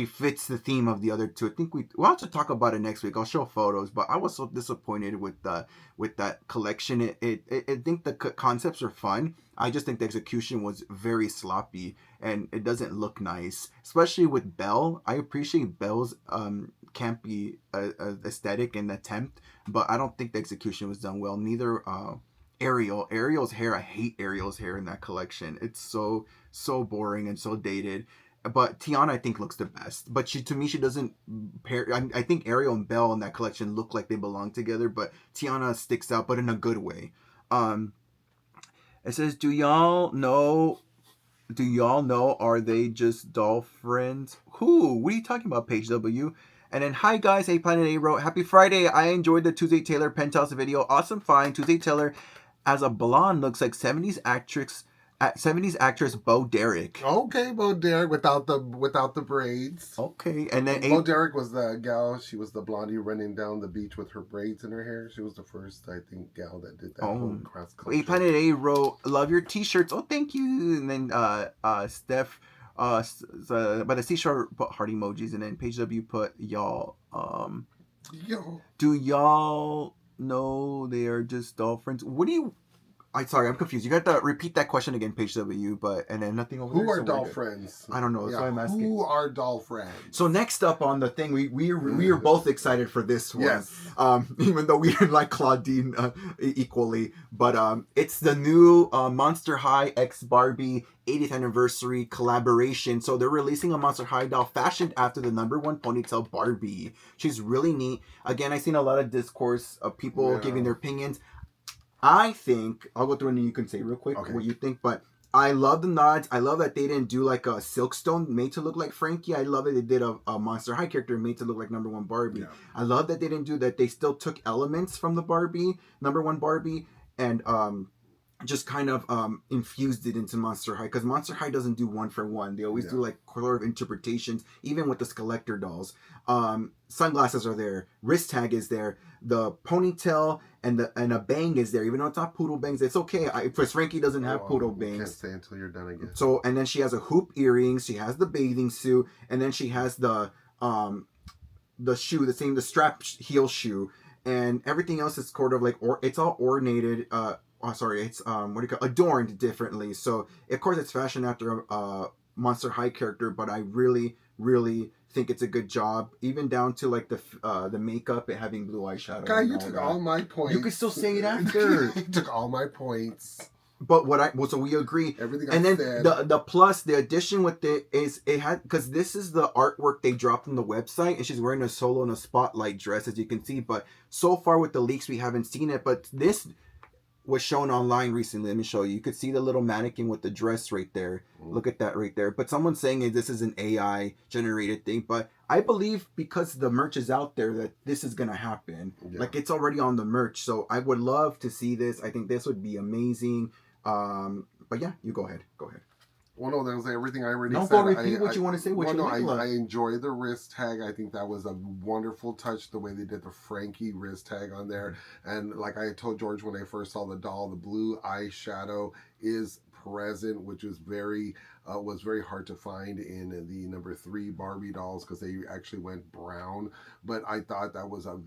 fits the theme of the other two. I think we'll have to talk about it next week. I'll show photos, but I was so disappointed with that collection. I think the concepts are fun. I just think the execution was very sloppy and it doesn't look nice, especially with Belle. I appreciate Belle's campy aesthetic and attempt, but I don't think the execution was done well. Neither Ariel's hair. I hate Ariel's hair in that collection. It's so boring and so dated. But Tiana, I think, looks the best. But to me, she doesn't pair. I think Ariel and Belle in that collection look like they belong together. But Tiana sticks out, but in a good way. It says, do y'all know? Are they just doll friends? Who? What are you talking about, Page W? And then, hi guys. Hey, Planet A wrote, happy Friday. I enjoyed the Tuesday Taylor Penthouse video. Awesome find. Tuesday Taylor as a blonde looks like 70s actress Bo Derek. Okay, Bo Derek without the braids. Okay, and then Bo Derek was the gal. She was the blondie running down the beach with her braids in her hair. She was the first, I think, gal that did that. Cross culture. Planet A wrote, "Love your t-shirts." Oh, thank you. And then Steph, by the seashore put heart emojis, and then Page W put y'all. Do y'all know they are just doll friends? What do you? Sorry, I'm confused. You got to repeat that question again, Page W, and then nothing over there. Who are doll friends? I don't know. That's why I'm asking. Who are doll friends? So next up on the thing, we are both excited for this one. Yes. Even though we didn't like Claudine equally, but it's the new Monster High x Barbie 80th anniversary collaboration. So they're releasing a Monster High doll fashioned after the #1 ponytail Barbie. She's really neat. Again, I've seen a lot of discourse of people giving their opinions. I think, I'll go through and you can say real quick what you think, but I love the nods. I love that they didn't do like a Silkstone made to look like Frankie. I love that they did a Monster High character made to look like #1 Barbie. Yeah. I love that they didn't do that. They still took elements from the Barbie, #1 Barbie, and just kind of infused it into Monster High, because Monster High doesn't do one for one. They always do like color of interpretations, even with the Skeletor dolls. Sunglasses are there, wrist tag is there, the ponytail and a bang is there, even though it's not poodle bangs. It's okay. Because Frankie doesn't have poodle bangs. Can't stay until you're done again. So, and then she has a hoop earrings, she has the bathing suit, and then she has the shoe, the strap heel shoe, and everything else is sort of like, it's all ornated. It's adorned differently. So of course it's fashioned after a Monster High character, but I really, really think it's a good job, even down to like the makeup and having blue eyeshadow. God, you took all my points. You can still say it after. You took all my points. But so we agree. Everything and I then said. the addition with it is it had, because this is the artwork they dropped on the website, and she's wearing a solo and a spotlight dress, as you can see. But so far with the leaks, we haven't seen it. But this was shown online recently. Let me show you. You could see the little mannequin with the dress right there. Look at that right there. But someone's saying this is an AI generated thing. But I believe, because the merch is out there, that this is going to happen. Yeah. Like, it's already on the merch. So I would love to see this. I think this would be amazing. But yeah, you go ahead. Well, no, that was everything I already said. Don't repeat what you want to say. I enjoy the wrist tag. I think that was a wonderful touch, the way they did the Frankie wrist tag on there. And like I told George when I first saw the doll, the blue eyeshadow is present, which was very hard to find in the number 3 Barbie dolls because they actually went brown. But I thought that was a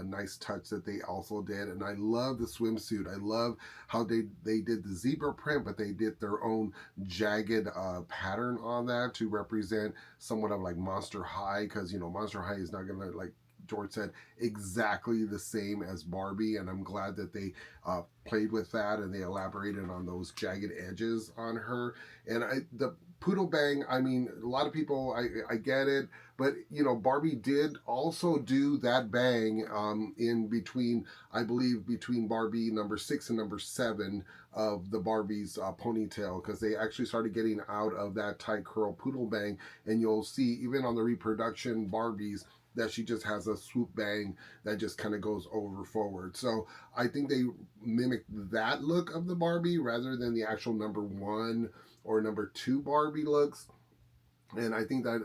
nice touch that they also did, and I love the swimsuit. I love how they did the zebra print, but they did their own jagged pattern on that to represent somewhat of like Monster High, because Monster High is not gonna, like George said, exactly the same as Barbie, and I'm glad that they played with that and they elaborated on those jagged edges on her. And the poodle bang, I mean, a lot of people, I get it, but Barbie did also do that bang in between, I believe, between Barbie number 6 and number 7 of the Barbie's ponytail, because they actually started getting out of that tight curl poodle bang, and you'll see even on the reproduction Barbies that she just has a swoop bang that just kind of goes over forward. So I think they mimicked that look of the Barbie rather than the actual number 1 or number 2 Barbie looks. And I think that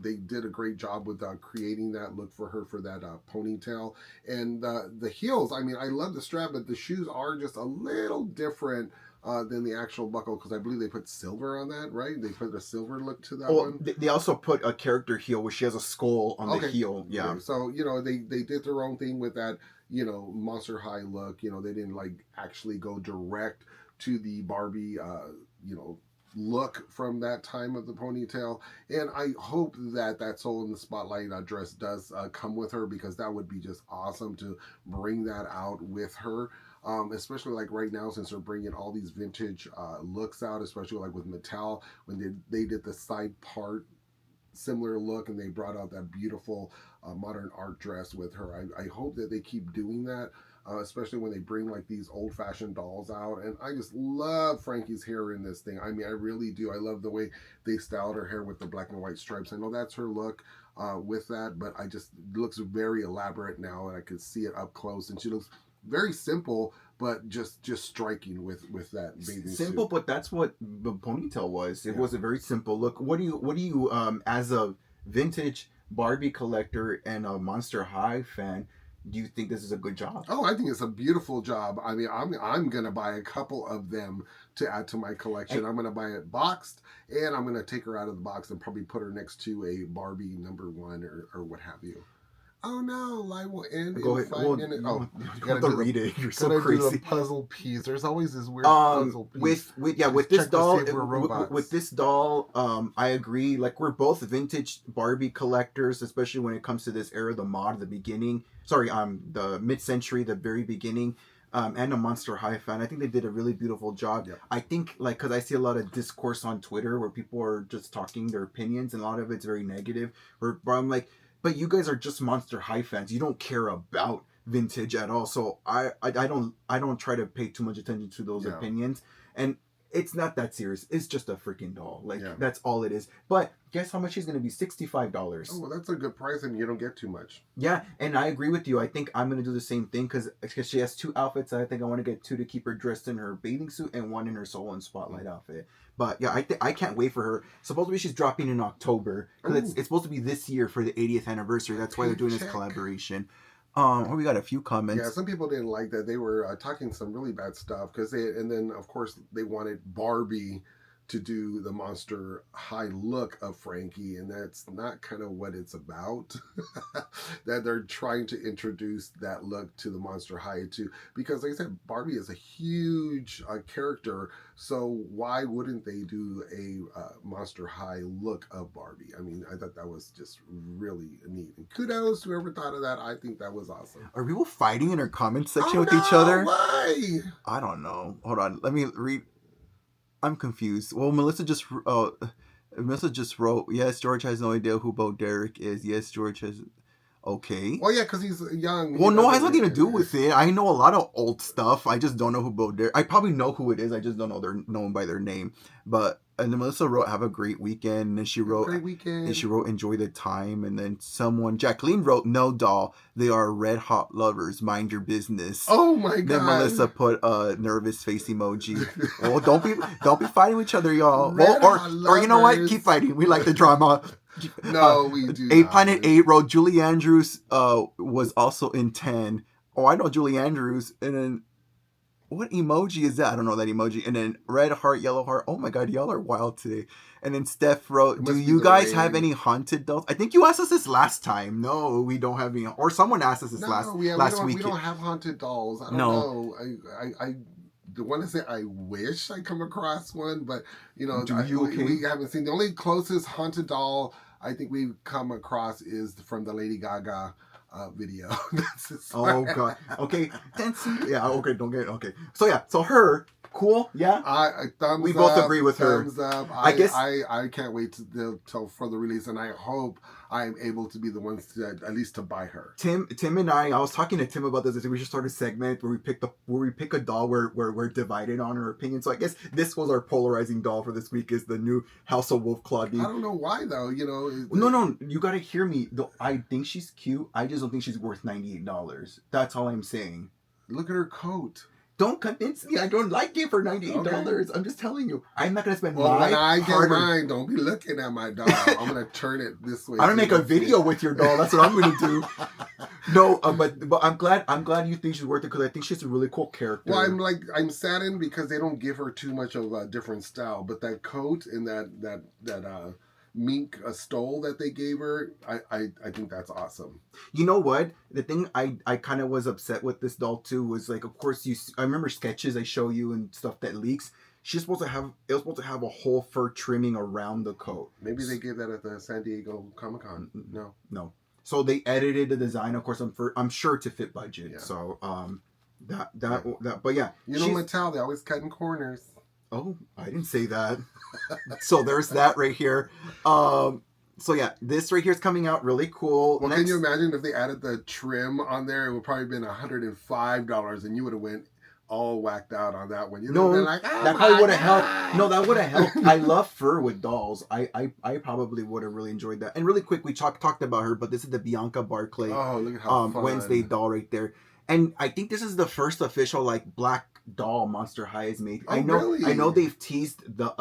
they did a great job with creating that look for her for that ponytail. And the heels, I mean, I love the strap, but the shoes are just a little different than the actual buckle, because I believe they put silver on that, right? They put a silver look to that one. They also put a character heel where she has a skull on the heel. Yeah. Okay. So they did their own thing with that Monster High look. They didn't like actually go direct to the Barbie look from that time of the ponytail. And I hope that Soul in the Spotlight dress does come with her, because that would be just awesome to bring that out with her. Especially like right now, since they're bringing all these vintage looks out, especially like with Mattel when they did the side part similar look, and they brought out that beautiful modern art dress with her. I hope that they keep doing that, especially when they bring like these old-fashioned dolls out. And I just love Frankie's hair in this thing. I mean, I really do. I love the way they styled her hair with the black and white stripes. I know that's her look with that, but it looks very elaborate now, and I can see it up close, and she looks very simple, but just striking with that bathing simple suit. But that's what the ponytail was. It was a very simple look. What do you as a vintage Barbie collector and a Monster High fan, do you think this is a good job? Oh, I think it's a beautiful job. I mean, I'm gonna buy a couple of them to add to my collection. I'm gonna buy it boxed, and I'm gonna take her out of the box and probably put her next to a Barbie number 1 or what have you. Oh no, live will end in 5 minutes. Oh, you gotta read it. You're so crazy. Do the puzzle piece. There's always this weird puzzle piece. With this doll, I agree. Like, we're both vintage Barbie collectors, especially when it comes to this era, the mod, the beginning. Sorry, the mid-century, the very beginning. And a Monster High fan. I think they did a really beautiful job. Yep. I think, like, because I see a lot of discourse on Twitter where people are just talking their opinions, and a lot of it's very negative. Where I'm like, but you guys are just Monster High fans. You don't care about vintage at all. So I don't try to pay too much attention to those opinions. And it's not that serious. It's just a freaking doll. Like, that's all it is. But guess how much she's going to be? $65. Oh, well, that's a good price, and you don't get too much. Yeah, and I agree with you. I think I'm going to do the same thing, because she has 2 outfits. I think I want to get 2 to keep her dressed in her bathing suit, and 1 in her Soul and Spotlight outfit. But yeah, I can't wait for her. Supposedly she's dropping in October, because it's supposed to be this year for the 80th anniversary. That's why they're doing this collaboration. We got a few comments. Yeah, some people didn't like that. They were talking some really bad stuff, and then of course they wanted Barbie to do the Monster High look of Frankie, and that's not kind of what it's about. That they're trying to introduce that look to the Monster High too, because like I said, Barbie is a huge character, so why wouldn't they do a Monster High look of Barbie? I mean, I thought that was just really neat, and kudos to whoever thought of that. I think that was awesome. Are people fighting in our comment section with each other? Why? I don't know. Hold on, let me read. I'm confused. Well, Melissa just wrote, yes, George has no idea who Bo Derek is. Yes, George has... Okay. Well, yeah, because he's young. Well, no, it has nothing to do with it. I know a lot of old stuff. I just don't know who Bo Derek... I probably know who it is. I just don't know they're known by their name. But... And then Melissa wrote, have a great weekend. And then she wrote, enjoy the time. And then Jacqueline wrote, no, doll. They are red hot lovers. Mind your business. Oh my God. Then Melissa put a nervous face emoji. Well, don't be fighting with each other, y'all. Or you know what? Keep fighting. We like the drama. No, we do. 8.8 wrote, Julie Andrews was also in 10. Oh, I know Julie Andrews. And then what emoji is that? I don't know that emoji. And then red heart, yellow heart. Oh my god, y'all are wild today. And then Steph wrote, It "Do must be you the guys have rain. any haunted dolls?" I think you asked us this last time. No, we don't have any. Or someone asked us this No, last week. we don't have haunted dolls. I don't No. know. I the one to say I wish I come across one, but Do you okay? we haven't seen. The only closest haunted doll I think we've come across is from the Lady Gaga video. That's as far Oh god. Okay. That's yeah. Okay. Don't get okay. So yeah. So her cool. Yeah. thumbs We up, both agree with her. thumbs up. I guess- I can't wait till for the release, and I hope I am able to be the ones to at least to buy her. Tim and I was talking to Tim about this. I think we should start a segment where we pick a doll where we're divided on our opinion. So I guess this was our polarizing doll for this week is the new House of Wolf Claudine. I don't know why though. No, you gotta hear me. Though I think she's cute. I just don't think she's worth $98. That's all I'm saying. Look at her coat. Don't convince me. I don't like it for $98. Okay. I'm just telling you. I'm not gonna spend when I get mine, don't be looking at my doll. I'm gonna turn it this way. I'm gonna make a video with your doll. That's what I'm gonna do. No, but I'm glad you think she's worth it because I think she's a really cool character. Well, I'm saddened because they don't give her too much of a different style. But that coat and that mink stole that they gave her, I think that's awesome. You know what? The thing I kind of was upset with this doll too was like, of course I remember sketches I show you and stuff that leaks. It was supposed to have a whole fur trimming around the coat. Maybe they gave that at the San Diego Comic-Con. No. So they edited the design, of course. I'm sure to fit budget. Yeah. So but yeah. Mattel, they always cutting corners. Oh, I didn't say that. So there's that right here. So yeah, this right here is coming out really cool. Well, can you imagine if they added the trim on there? It would probably been $105, and you would have went all whacked out on that one. No, like, that probably would have helped. No, that would have helped. I love fur with dolls. I probably would have really enjoyed that. And really quick, we talked about her, but this is the Bianca Barclay look at how fun. Wednesday doll right there. And I think this is the first official like black doll Monster High has made. Oh, really? I know they've teased the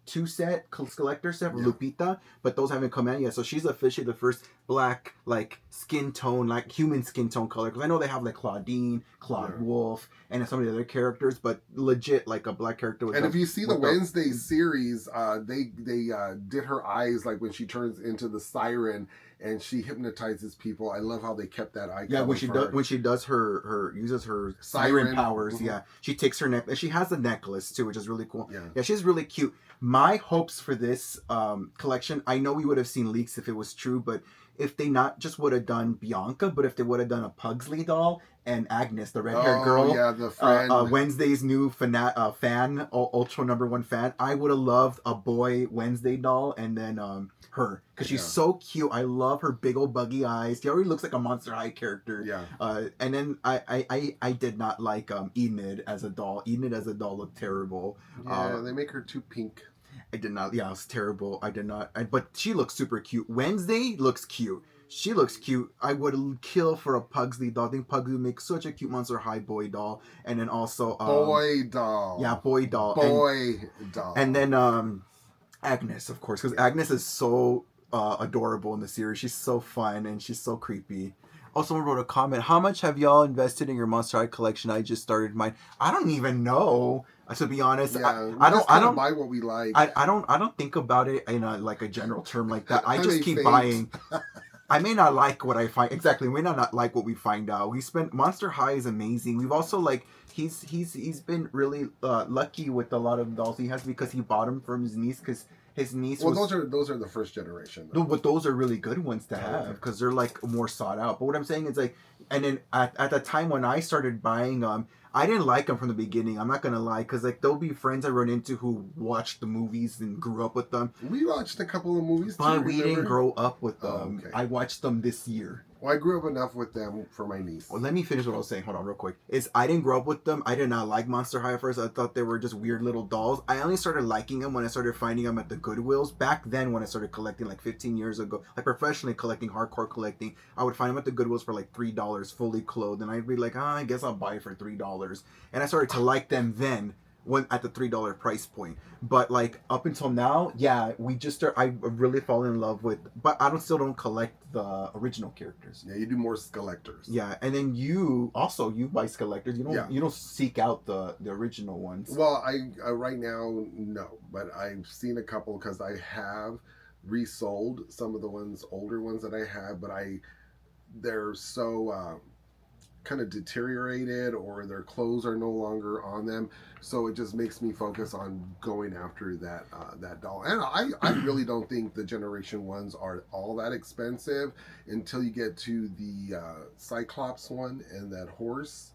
2-set collector set for Lupita, but those haven't come out yet. So she's officially the first black like skin tone, like human skin tone color. Because I know they have like Claudine, Wolf, and some of the other characters, but legit like a black character. And if you see the Wednesday series, they did her eyes like when she turns into the siren and she hypnotizes people. I love how they kept that eye. Yeah, when she does her uses her siren powers. Mm-hmm. Yeah, she takes her neck and she has a necklace too, which is really cool. Yeah, she's really cute. My hopes for this collection, I know we would have seen leaks if it was true, but if they not just would have done Bianca, but if they would have done a Pugsley doll and Agnes, the red-haired girl, the friend. Wednesday's new fan, Ultra #1 fan, I would have loved a boy Wednesday doll and then her, because she's so cute. I love her big old buggy eyes. She already looks like a Monster High character. Yeah. And then I did not like Enid as a doll. Enid as a doll looked terrible. Yeah, they make her too pink. I did not. Yeah, it was terrible. I did not. But she looks super cute. Wednesday looks cute. She looks cute. I would kill for a Pugsley doll. I think Pugsley makes such a cute Monster High boy doll. And then also boy doll. Yeah, boy doll. Doll. And then Agnes, of course, because Agnes is so adorable in the series. She's so fun and she's so creepy. Oh, someone wrote a comment. How much have y'all invested in your Monster High collection? I just started mine. I don't even know. To be honest, I don't buy what we like. I don't think about it in like a general term like that. I just keep buying. I may not like what I find. Exactly, we may not like what we find out. We spent Monster High is amazing. We've also like he's been really lucky with a lot of dolls he has because he bought them from his niece because his niece. Well, those are the first generation. No, but those are really good ones to have because they're like more sought out. But what I'm saying is like, and then at the time when I started buying them. I didn't like them from the beginning. I'm not gonna lie, because like there'll be friends I run into who watched the movies and grew up with them. We watched a couple of movies, but we didn't grow up with them. Oh, okay. I watched them this year. Well, I grew up enough with them for my niece. Well, let me finish what I was saying. Hold on, real quick. I didn't grow up with them. I did not like Monster High at first. I thought they were just weird little dolls. I only started liking them when I started finding them at the Goodwills. Back then, when I started collecting, like 15 years ago, like professionally collecting, hardcore collecting, I would find them at the Goodwills for like $3, fully clothed, and I'd be like, I guess I'll buy it for $3. And I started to like them then. when at the $3 price point. But like up until now, yeah, we just start. I really fall in love with, but I still don't collect the original characters. Yeah, you do more collectors. Yeah, and then you buy collectors. You don't seek out the original ones. Well, I right now no, but I've seen a couple because I have resold some of the older ones that I had, but they're so kind of deteriorated, or their clothes are no longer on them, so it just makes me focus on going after that doll. And I really don't think the generation ones are all that expensive until you get to the Cyclops one and that horse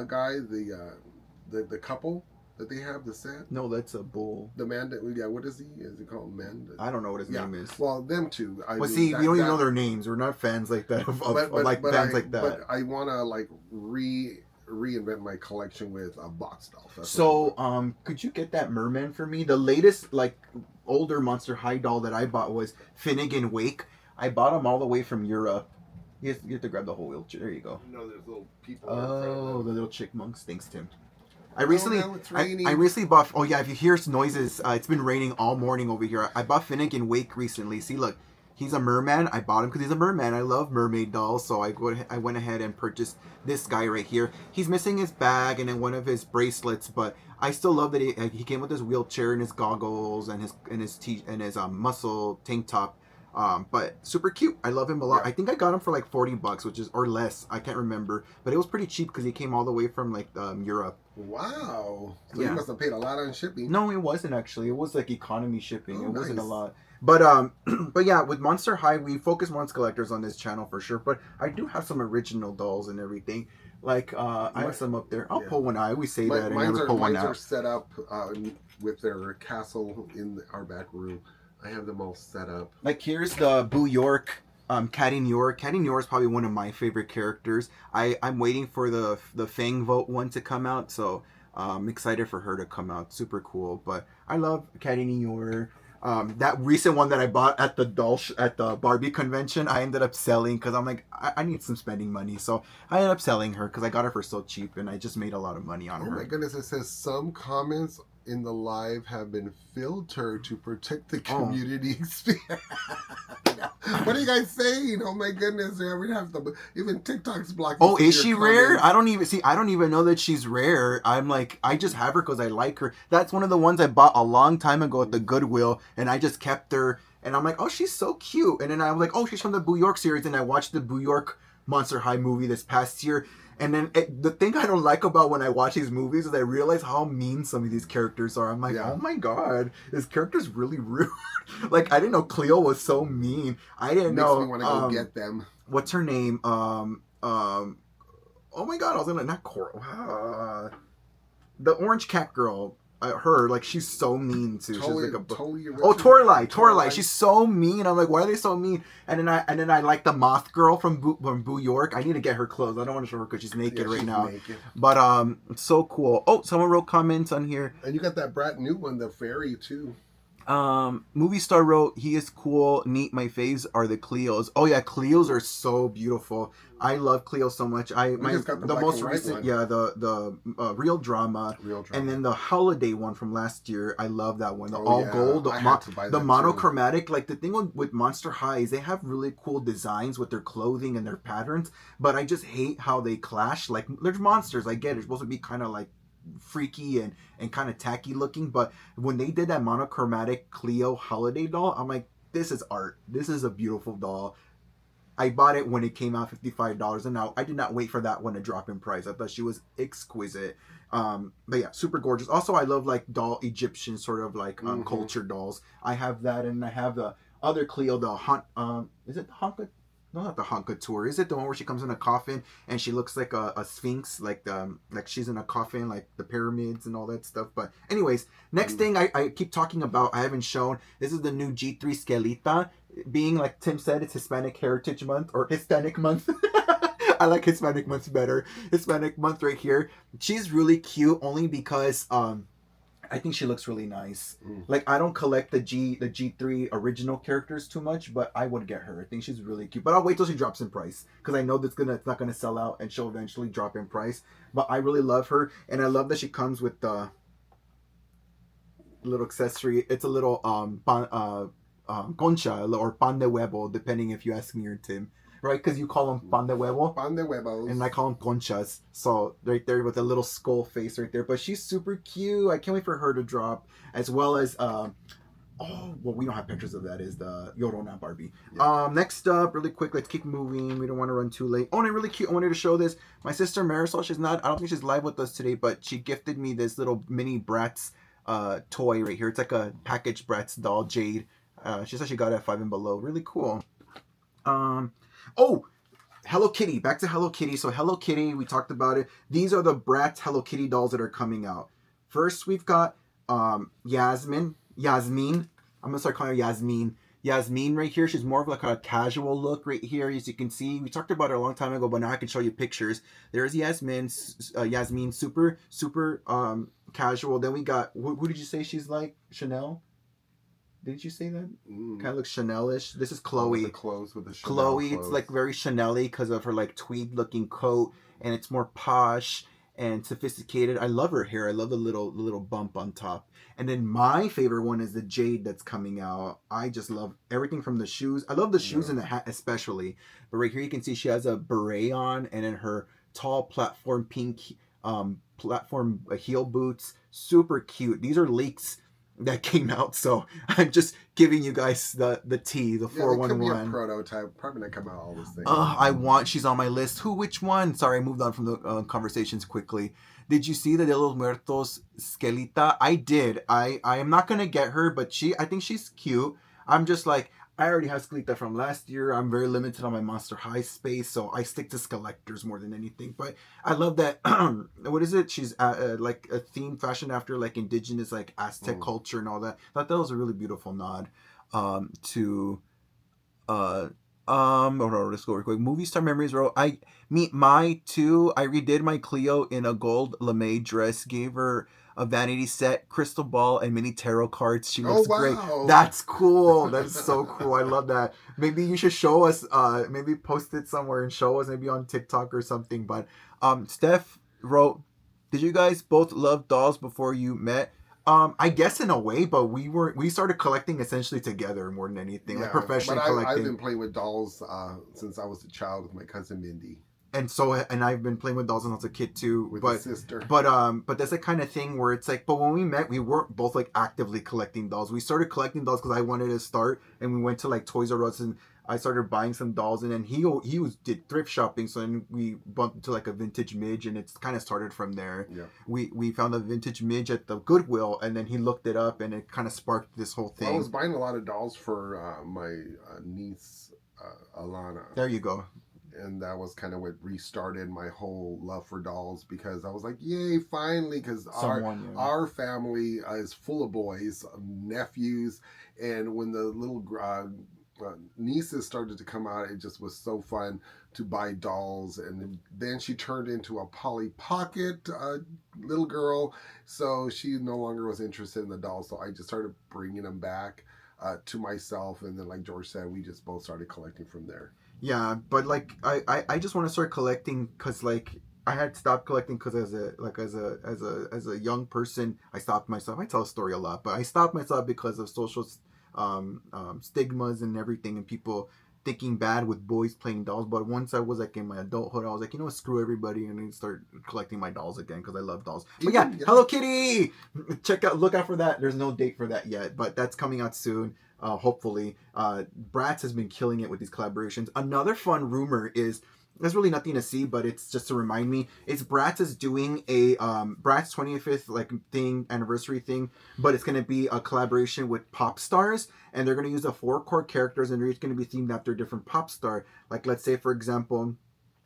guy, the couple that they have, the set. No, that's a bull. The man that, yeah, what is he? Is he called man? I don't know what his name is. Well, them two. We don't even know their names. We're not fans like that of fans like that. But I want to like reinvent my collection with a box doll. So, could you get that merman for me? The latest like older Monster High doll that I bought was Finnegan Wake. I bought them all the way from Europe. You have to grab the whole wheelchair. There you go. No, there's little people. Oh, the little chickmunks. Thanks, Tim. I recently bought. Oh yeah, if you hear noises, it's been raining all morning over here. I bought Finnegan Wake recently. See, look, he's a merman. I bought him because he's a merman. I love mermaid dolls, so I went ahead and purchased this guy right here. He's missing his bag and then one of his bracelets, but I still love that he came with his wheelchair and his goggles and his muscle tank top. But super cute. I love him a lot. Yeah. I think I got him for like $40, which is or less. I can't remember, but it was pretty cheap because he came all the way from like Europe. Wow. So you must have paid a lot on shipping. No, it wasn't actually. It was like economy shipping. It wasn't a lot. But but yeah, with Monster High, we focus more on collectors on this channel for sure. But I do have some original dolls and everything. Like I have some up there. I'll pull one out. I always say that. I never pull one out. Mine are set up with their castle in our back room. I have them all set up. Like here's the Boo York, Caddy York. Caddy York is probably one of my favorite characters. I'm waiting for the Fang Vote one to come out, so I'm excited for her to come out. Super cool. But I love Caddy York. That recent one that I bought at the Barbie convention, I ended up selling because I'm like, I need some spending money, so I ended up selling her because I got her for so cheap, and I just made a lot of money on her. Oh my goodness! It says some comments in the live have been filtered to protect the community experience. What are you guys saying? Oh my goodness! We have to even TikTok's blocking. Oh, is she rare? I don't even know that she's rare. I'm like, I just have her because I like her. That's one of the ones I bought a long time ago at the Goodwill, and I just kept her. And I'm like, oh, she's so cute. And then I was like, oh, she's from the Boo York series. And I watched the Boo York Monster High movie this past year. And then the thing I don't like about when I watch these movies is I realize how mean some of these characters are. I'm like, oh my god, this character's really rude. Like, I didn't know Cleo was so mean. I didn't know. Makes me want to go get them. What's her name? Oh my god, I was gonna not Coral. The orange cat girl. Her, like, she's so mean too. She's like Toralei. She's so mean. I'm like, why are they so mean? And then I like the moth girl from Boo York. I need to get her clothes. I don't want to show her because she's naked right now. Naked. But it's so cool. Oh, someone wrote comments on here. And you got that Bratz new one, the fairy too. Movie star wrote, he is cool, neat. My faves are the Cleos. Oh yeah, Cleos are so beautiful. I love Cleo so much. The most recent one. Yeah, the real drama, and then the holiday one from last year. I love that one. The gold, the monochromatic. Like, the thing with Monster High is they have really cool designs with their clothing and their patterns, but I just hate how they clash. Like, they're monsters. I get it. It's supposed to be kind of like freaky and kind of tacky looking, but when they did that monochromatic Cleo holiday doll, I'm like, this is art. This is a beautiful doll. I bought it when it came out $55, and now I did not wait for that one to drop in price. I thought she was exquisite. But yeah, super gorgeous. Also, I love like doll Egyptian sort of like culture dolls. I have that, and I have the other Cleo, is it the Honka? No, not the Honka Tour. Is it the one where she comes in a coffin and she looks like a sphinx, like she's in a coffin, like the pyramids and all that stuff? But anyways, next thing I keep talking about, I haven't shown. This is the new G3 Skelita. Being like Tim said, it's Hispanic Heritage Month or Hispanic Month. I like Hispanic Month better. Hispanic Month right here. She's really cute only because I think she looks really nice. Like, I don't collect the G3 original characters too much, but I would get her. I think she's really cute. But I'll wait till she drops in price because I know it's not gonna sell out and she'll eventually drop in price. But I really love her, and I love that she comes with the little accessory. It's a little concha or pan de huevo, depending if you ask me or Tim, right? Because you call them pan de huevo. Pan de huevos. And I call them conchas. So right there with a little skull face right there. But she's super cute. I can't wait for her to drop. As well as we don't have pictures of that. Is the Yorona Barbie. Yeah. Next up, really quick, let's keep moving. We don't want to run too late. Oh, and really cute. I wanted to show this. My sister Marisol, I don't think she's live with us today, but she gifted me this little mini Bratz toy right here. It's like a packaged Bratz doll, Jade. She said she got it at 5 and below. Really cool. Hello Kitty. Back to Hello Kitty. So Hello Kitty, we talked about it. These are the Bratz Hello Kitty dolls that are coming out. First, we've got Yasmin. I'm gonna start calling her Yasmin. Yasmin right here. She's more of like a casual look right here, as you can see. We talked about her a long time ago, but now I can show you pictures. There's Yasmin. Yasmin, super casual. Then we got who did you say she's like? Chanel. Did you say that? Kind of looks Chanel-ish. This is Chloe. The clothes with the Chanel Chloe, clothes. It's like very Chanel-y because of her like tweed-looking coat, and it's more posh and sophisticated. I love her hair. I love the little bump on top. And then my favorite one is the Jade that's coming out. I just love everything from the shoes. I love the shoes and the hat especially. But right here you can see she has a beret on, and then her tall platform pink platform heel boots. Super cute. These are leaks that came out, so I'm just giving you guys the tea, the 411. It could be a prototype. Probably not come out all this thing. She's on my list. Which one? Sorry, I moved on from the conversations quickly. Did you see the De Los Muertos Skelita? I did. I am not gonna get her, but I think she's cute. I'm just like, I already have Skelita from last year. I'm very limited on my Monster High space, so I stick to Skelectors more than anything. But I love that. What is it? She's like a theme fashion after like indigenous like Aztec culture and all that. I thought that was a really beautiful nod to let's go real quick. Movie star memories, bro. I redid my Cleo in a gold lame dress, gave her a vanity set, crystal ball, and mini tarot cards. She looks great. That's cool. That's so cool. I love that. Maybe you should show us, maybe post it somewhere and show us, maybe on TikTok or something. But Steph wrote, did you guys both love dolls before you met? I guess in a way, but we started collecting essentially together more than anything, like professionally collecting. I've been playing with dolls since I was a child with my cousin Mindy. And I've been playing with dolls since I was a kid too. With my sister. But that's the kind of thing where it's like, but when we met, we weren't both like actively collecting dolls. We started collecting dolls because I wanted to start, and we went to like Toys R Us, and I started buying some dolls, and then he did thrift shopping, so then we bumped into like a vintage midge, and it's kind of started from there. Yeah. We found a vintage midge at the Goodwill, and then he looked it up, and it kind of sparked this whole thing. I was buying a lot of dolls for my niece Alana. There you go. And that was kind of what restarted my whole love for dolls, because I was like, yay, finally, because our family is full of boys, nephews, and when the little nieces started to come out, it just was so fun to buy dolls. And then she turned into a Polly Pocket little girl, so she no longer was interested in the dolls, so I just started bringing them back to myself, and then like George said, we just both started collecting from there. Yeah, but like I just want to start collecting because like I had stopped collecting because as a young person I stopped myself. I tell a story a lot, but I stopped myself because of social stigmas and everything, and people thinking bad with boys playing dolls. But once I was like in my adulthood, I was like, you know what, screw everybody, and then start collecting my dolls again because I love dolls. But yeah, Hello Kitty, look out for that. There's no date for that yet, but that's coming out soon. Hopefully. Bratz has been killing it with these collaborations. Another fun rumor is, there's really nothing to see, but it's just to remind me, it's Bratz is doing a Bratz 25th like thing, anniversary thing, but it's going to be a collaboration with pop stars, and they're going to use the 4 core characters, and they're going to be themed after a different pop star. Like, let's say for example,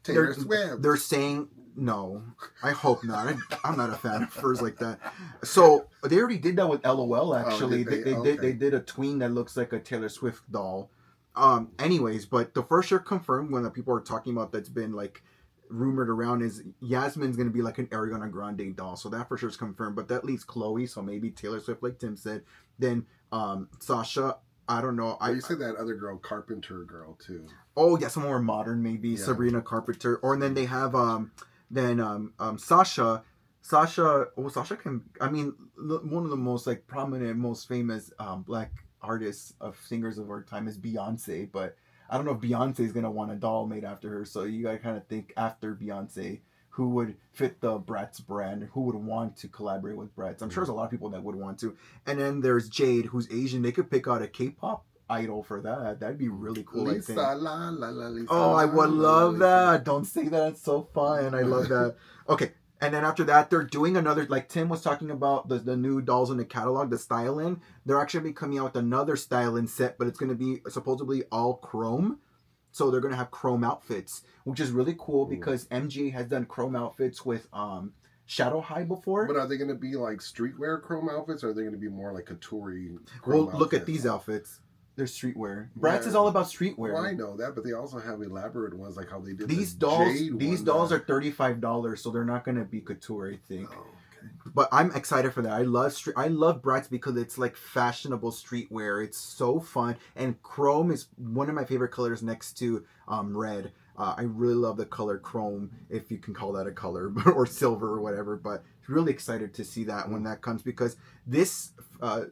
Taylor Swift. They're saying, no, I hope not. I'm not a fan of furs like that. So they already did that with LOL. Actually, they did a tween that looks like a Taylor Swift doll. Anyways, but the first sure confirmed when the people are talking about that's been like rumored around is Yasmin's gonna be like an Ariana Grande doll. So that for sure is confirmed. But that leaves Chloe, so maybe Taylor Swift, like Tim said. Then Sasha. I don't know. You said that other girl, Carpenter girl too. Oh yeah, some more modern maybe. Yeah. Sabrina Carpenter. Or then they have Sasha. Sasha can. I mean, one of the most like prominent, most famous black artists of singers of our time is Beyonce. But I don't know if Beyonce is gonna want a doll made after her. So you gotta kind of think after Beyonce, who would fit the Bratz brand, who would want to collaborate with Bratz. I'm sure there's a lot of people that would want to. And then there's Jade, who's Asian. They could pick out a K-pop idol for that. That'd be really cool. Lisa, I think. la, la, la, Lisa, Oh, I would la, love Lisa. that. Don't say that. It's so fun. I love that. Okay. And then after that, they're doing another, like Tim was talking about the new dolls in the catalog, the styling. They're actually coming out with another styling set, but it's going to be supposedly all chrome. So they're going to have chrome outfits, which is really cool because MG has done chrome outfits with Shadow High before. But are they going to be like streetwear chrome outfits, or are they going to be more like couture chrome Well, look at these outfits. They're streetwear. Bratz is all about streetwear. Well, I know that, but they also have elaborate ones, like how they did these the dolls. Jade These one dolls that... are $35, so they're not going to be couture, I think. Oh, okay. But I'm excited for that. I love Bratz because it's like fashionable streetwear. It's so fun, and chrome is one of my favorite colors next to red. I really love the color chrome, if you can call that a color, or silver or whatever. But really excited to see that when that comes, because this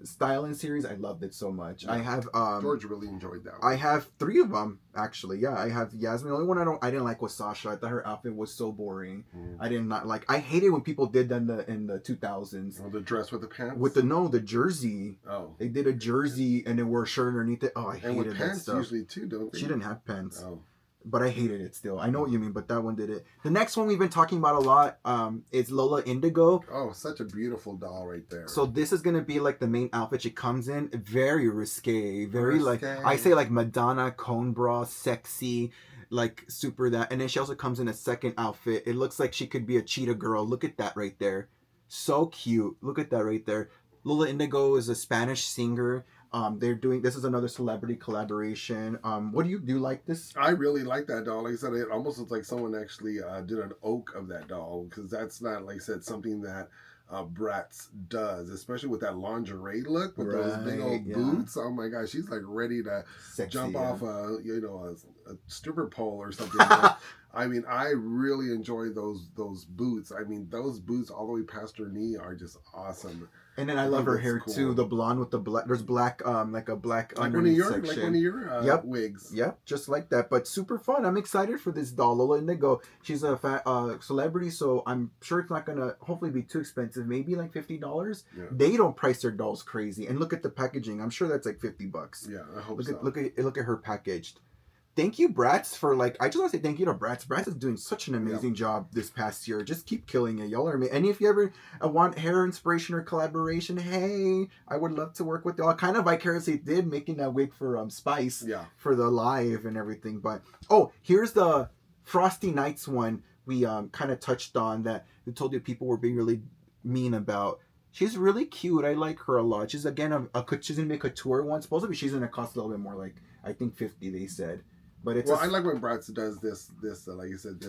styling series, I loved it so much. Yeah. I have George really enjoyed that one. I have 3 of them actually. Yeah, I have Yasmin. The only one I didn't like was Sasha. I thought her outfit was so boring. I did not like. I hated when people did that in the 2000s. Oh, the dress with the pants. With the jersey. Oh, they did a jersey and then wore a shirt underneath it. Oh, I hated with pants that stuff. Usually too, don't they? She didn't have pants. Oh. But I hated it still. I know what you mean, but that one did it. The next one we've been talking about a lot is Lola Indigo. Oh, such a beautiful doll right there. So this is going to be like the main outfit she comes in. Very risque. Very like, I say like Madonna, cone bra, sexy, like super that. And then she also comes in a second outfit. It looks like she could be a cheetah girl. Look at that right there. So cute. Look at that right there. Lola Indigo is a Spanish singer. They're doing, this is another celebrity collaboration. What do you like this? I really like that doll. Like I said, it almost looks like someone actually did an oak of that doll, because that's not, like I said, something that Bratz does, especially with that lingerie look with those big old boots. Oh my gosh, she's like ready to jump off a stripper pole or something. I mean, I really enjoy those boots. I mean, those boots all the way past her knee are just awesome. And then I love her hair too. The blonde with the black. There's black, like a black underneath section. Like one of your wigs. Yep, just like that. But super fun. I'm excited for this doll, Lola Indigo. She's a celebrity, so I'm sure it's not gonna hopefully be too expensive. Maybe like $50. Yeah. They don't price their dolls crazy. And look at the packaging. I'm sure that's like $50. Yeah, I hope so. Look at her packaged. Thank you, Bratz, for like. I just want to say thank you to Bratz. Bratz is doing such an amazing job this past year. Just keep killing it, y'all are amazing. And if you ever want hair inspiration or collaboration, hey, I would love to work with y'all. Kind of vicariously did making that wig for Spice, for the live and everything. But here's the Frosty Nights one we kind of touched on that we told you people were being really mean about. She's really cute. I like her a lot. She's again she's gonna be a couture one. Supposedly she's gonna cost a little bit more, like I think $50 they said. But it's I like when Bratz does this like you said,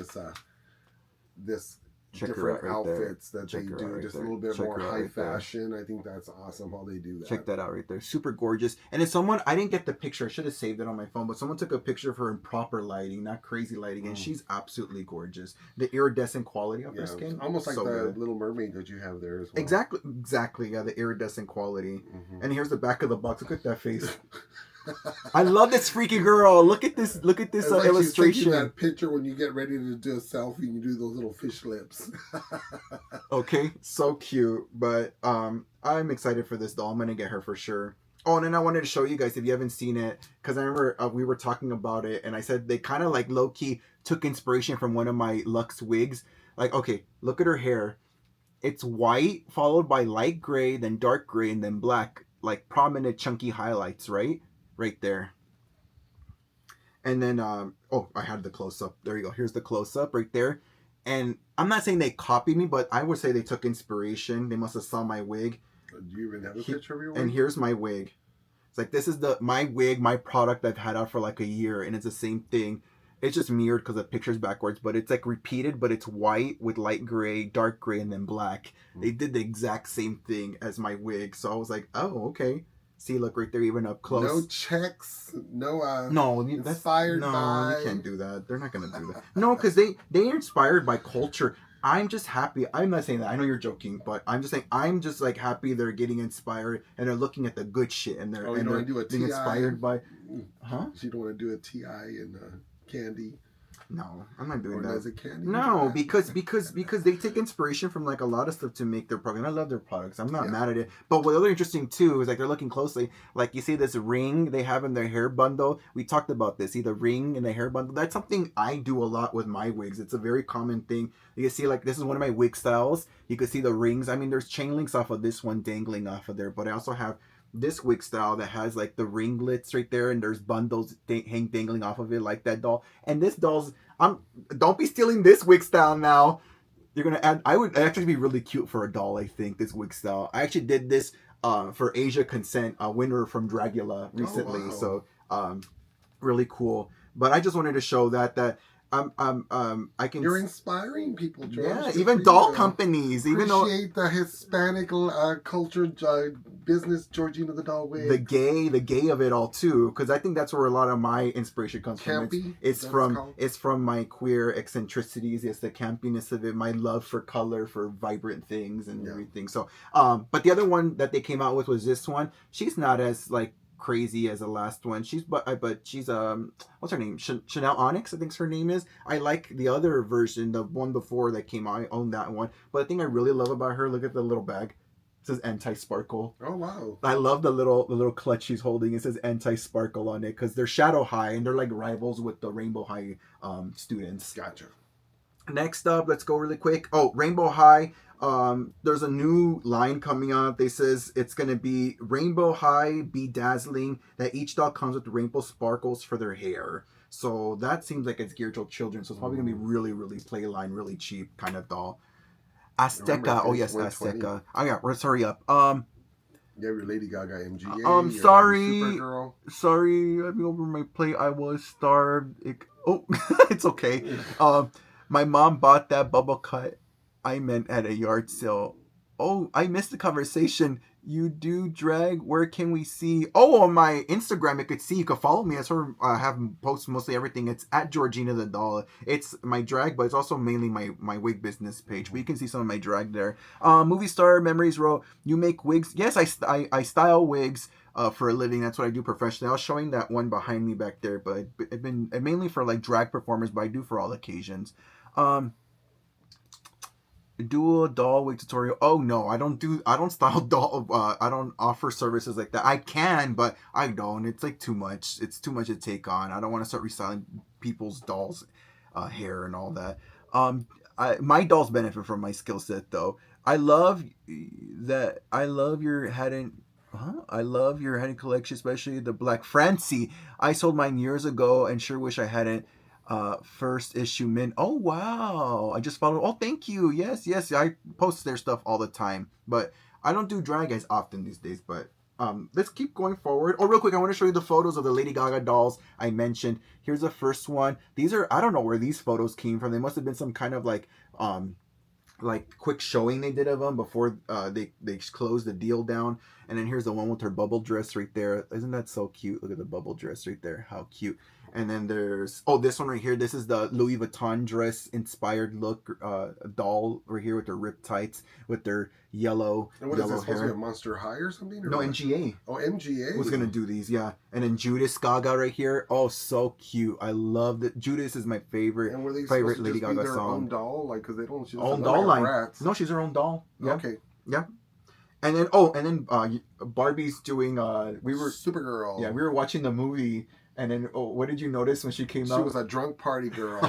this different outfits that they do, just a little bit more high fashion. I think that's awesome how they do that. Check that out right there. Super gorgeous. And if someone, I didn't get the picture, I should have saved it on my phone, but someone took a picture of her in proper lighting, not crazy lighting, and she's absolutely gorgeous. The iridescent quality of her skin. Almost like the Little Mermaid that you have there as well. Exactly. Yeah, the iridescent quality. And here's the back of the box. Look at that face. I love this freaky girl. Look at this illustration. She's taking that picture when you get ready to do a selfie and you do those little fish lips. Okay, so cute. But I'm excited for this doll. I'm gonna get her for sure. Oh, and then I wanted to show you guys if you haven't seen it, because I remember we were talking about it, and I said they kind of like low key took inspiration from one of my Luxe wigs. Like, okay, look at her hair. It's white followed by light gray, then dark gray, and then black, like prominent chunky highlights, right? Right there. And then I had the close-up. There you go. Here's the close-up right there. And I'm not saying they copied me, but I would say they took inspiration. They must have saw my wig. Do you even have a picture of your wig? And here's my wig. It's like, this is my wig, my product I've had out for like a year, and it's the same thing. It's just mirrored because the picture's backwards, but it's like repeated, but it's white with light gray, dark gray, and then black. They did the exact same thing as my wig. So I was like, oh, okay. See, look right there, even up close. No checks, no inspired by. No, you can't do that. They're not gonna do that. No, because they are inspired by culture. I'm just happy. I'm not saying that. I know you're joking, but I'm just saying I'm just like happy they're getting inspired and they're looking at the good shit and they're Oh, you don't want to do a being TI? inspired by. Huh? So you don't want to do a TI and Candy? No, I'm not doing Or that. is it Candy? No, because they take inspiration from like a lot of stuff to make their product. And I love their products. I'm not mad at it. But what other interesting too is like they're looking closely. Like you see this ring they have in their hair bundle. We talked about this. See the ring in the hair bundle. That's something I do a lot with my wigs. It's a very common thing. You can see like this is one of my wig styles. You can see the rings. I mean, there's chain links off of this one dangling off of there, but I also have this wig style that has like the ringlets right there, and there's bundles hang dangling off of it like that doll. And this doll's don't be stealing this wig style now. You're gonna add. I would actually be really cute for a doll. I think this wig style. I actually did this for Asia Consent, a winner from Dragula recently. Oh, wow. So really cool. But I just wanted to show that I can. You're inspiring people, George. Yeah, even doll companies. Even though appreciate the Hispanic culture business, Georgina the doll wig. the gay of it all too, because I think that's where a lot of my inspiration comes from. It's from my queer eccentricities. It's the campiness of it, my love for color, for vibrant things and everything. So, but the other one that they came out with was this one. She's not as like crazy as the last one. But she's what's her name? Chanel Onyx, I think her name is. I like the other version, the one before that came out. I own that one. But the thing I really love about her, look at the little bag. It says anti-sparkle. Oh wow! I love the little clutch she's holding. It says anti-sparkle on it because they're Shadow High and they're like rivals with the Rainbow High students. Gotcha. Next up, let's go really quick. Oh, Rainbow High. There's a new line coming out. They says it's gonna be Rainbow High Bedazzling. That each doll comes with rainbow sparkles for their hair. So that seems like it's geared to children. So it's probably gonna be really, really play line, really cheap kind of doll. Azteca. Oh yes, Azteca. Oh yeah, let's hurry up. You have your Lady Gaga MGA. Sorry. Sorry, I'm over my plate. I was starved. It's okay. My mom bought that bubble cut I meant at a yard sale. Oh, I missed the conversation. You do drag? Where can we see? Oh, on my Instagram, you could see. You could follow me. I sort of have post mostly everything. It's at Georgina the Doll. It's my drag, but it's also mainly my wig business page. But you can see some of my drag there. Movie star memories wrote, you make wigs? Yes, I style wigs for a living. That's what I do professionally. I was showing that one behind me back there, but it's been mainly for like drag performers, but I do for all occasions. Do a doll wig tutorial. Oh no, I don't style doll. I don't offer services like that. I can, but I don't. It's like too much. It's too much to take on. I don't want to start restyling people's dolls' hair and all that. My dolls benefit from my skill set though. I love that. I love your head collection, especially the Black Francie. I sold mine years ago and sure wish I hadn't. First issue mint. Oh wow, I just followed. Oh, thank you. Yes, I post their stuff all the time, but I don't do drag as often these days. But let's keep going forward. Oh, real quick, I want to show you the photos of the Lady Gaga dolls I mentioned. Here's the first one. These are, I don't know where these photos came from. They must have been some kind of like quick showing they did of them before they closed the deal down. And then here's the one with her bubble dress right there. Isn't that so cute? Look at the bubble dress right there. How cute. And then there's, this one right here. This is the Louis Vuitton dress inspired look doll right here with their ripped tights, with their yellow and what yellow is this, supposed to be a Monster High or something? Or no, what? MGA. Oh, MGA. Was going to do these, yeah. And then Judas Gaga right here. Oh, so cute. I love that. Judas is my favorite Lady Gaga their song. Own doll? Like, because they don't... Own doll line. Bratz. No, she's her own doll. Yeah. Okay. Yeah. And then Barbie's doing Supergirl. Yeah, we were watching the movie, and then what did you notice when she came out? She was a drunk party girl.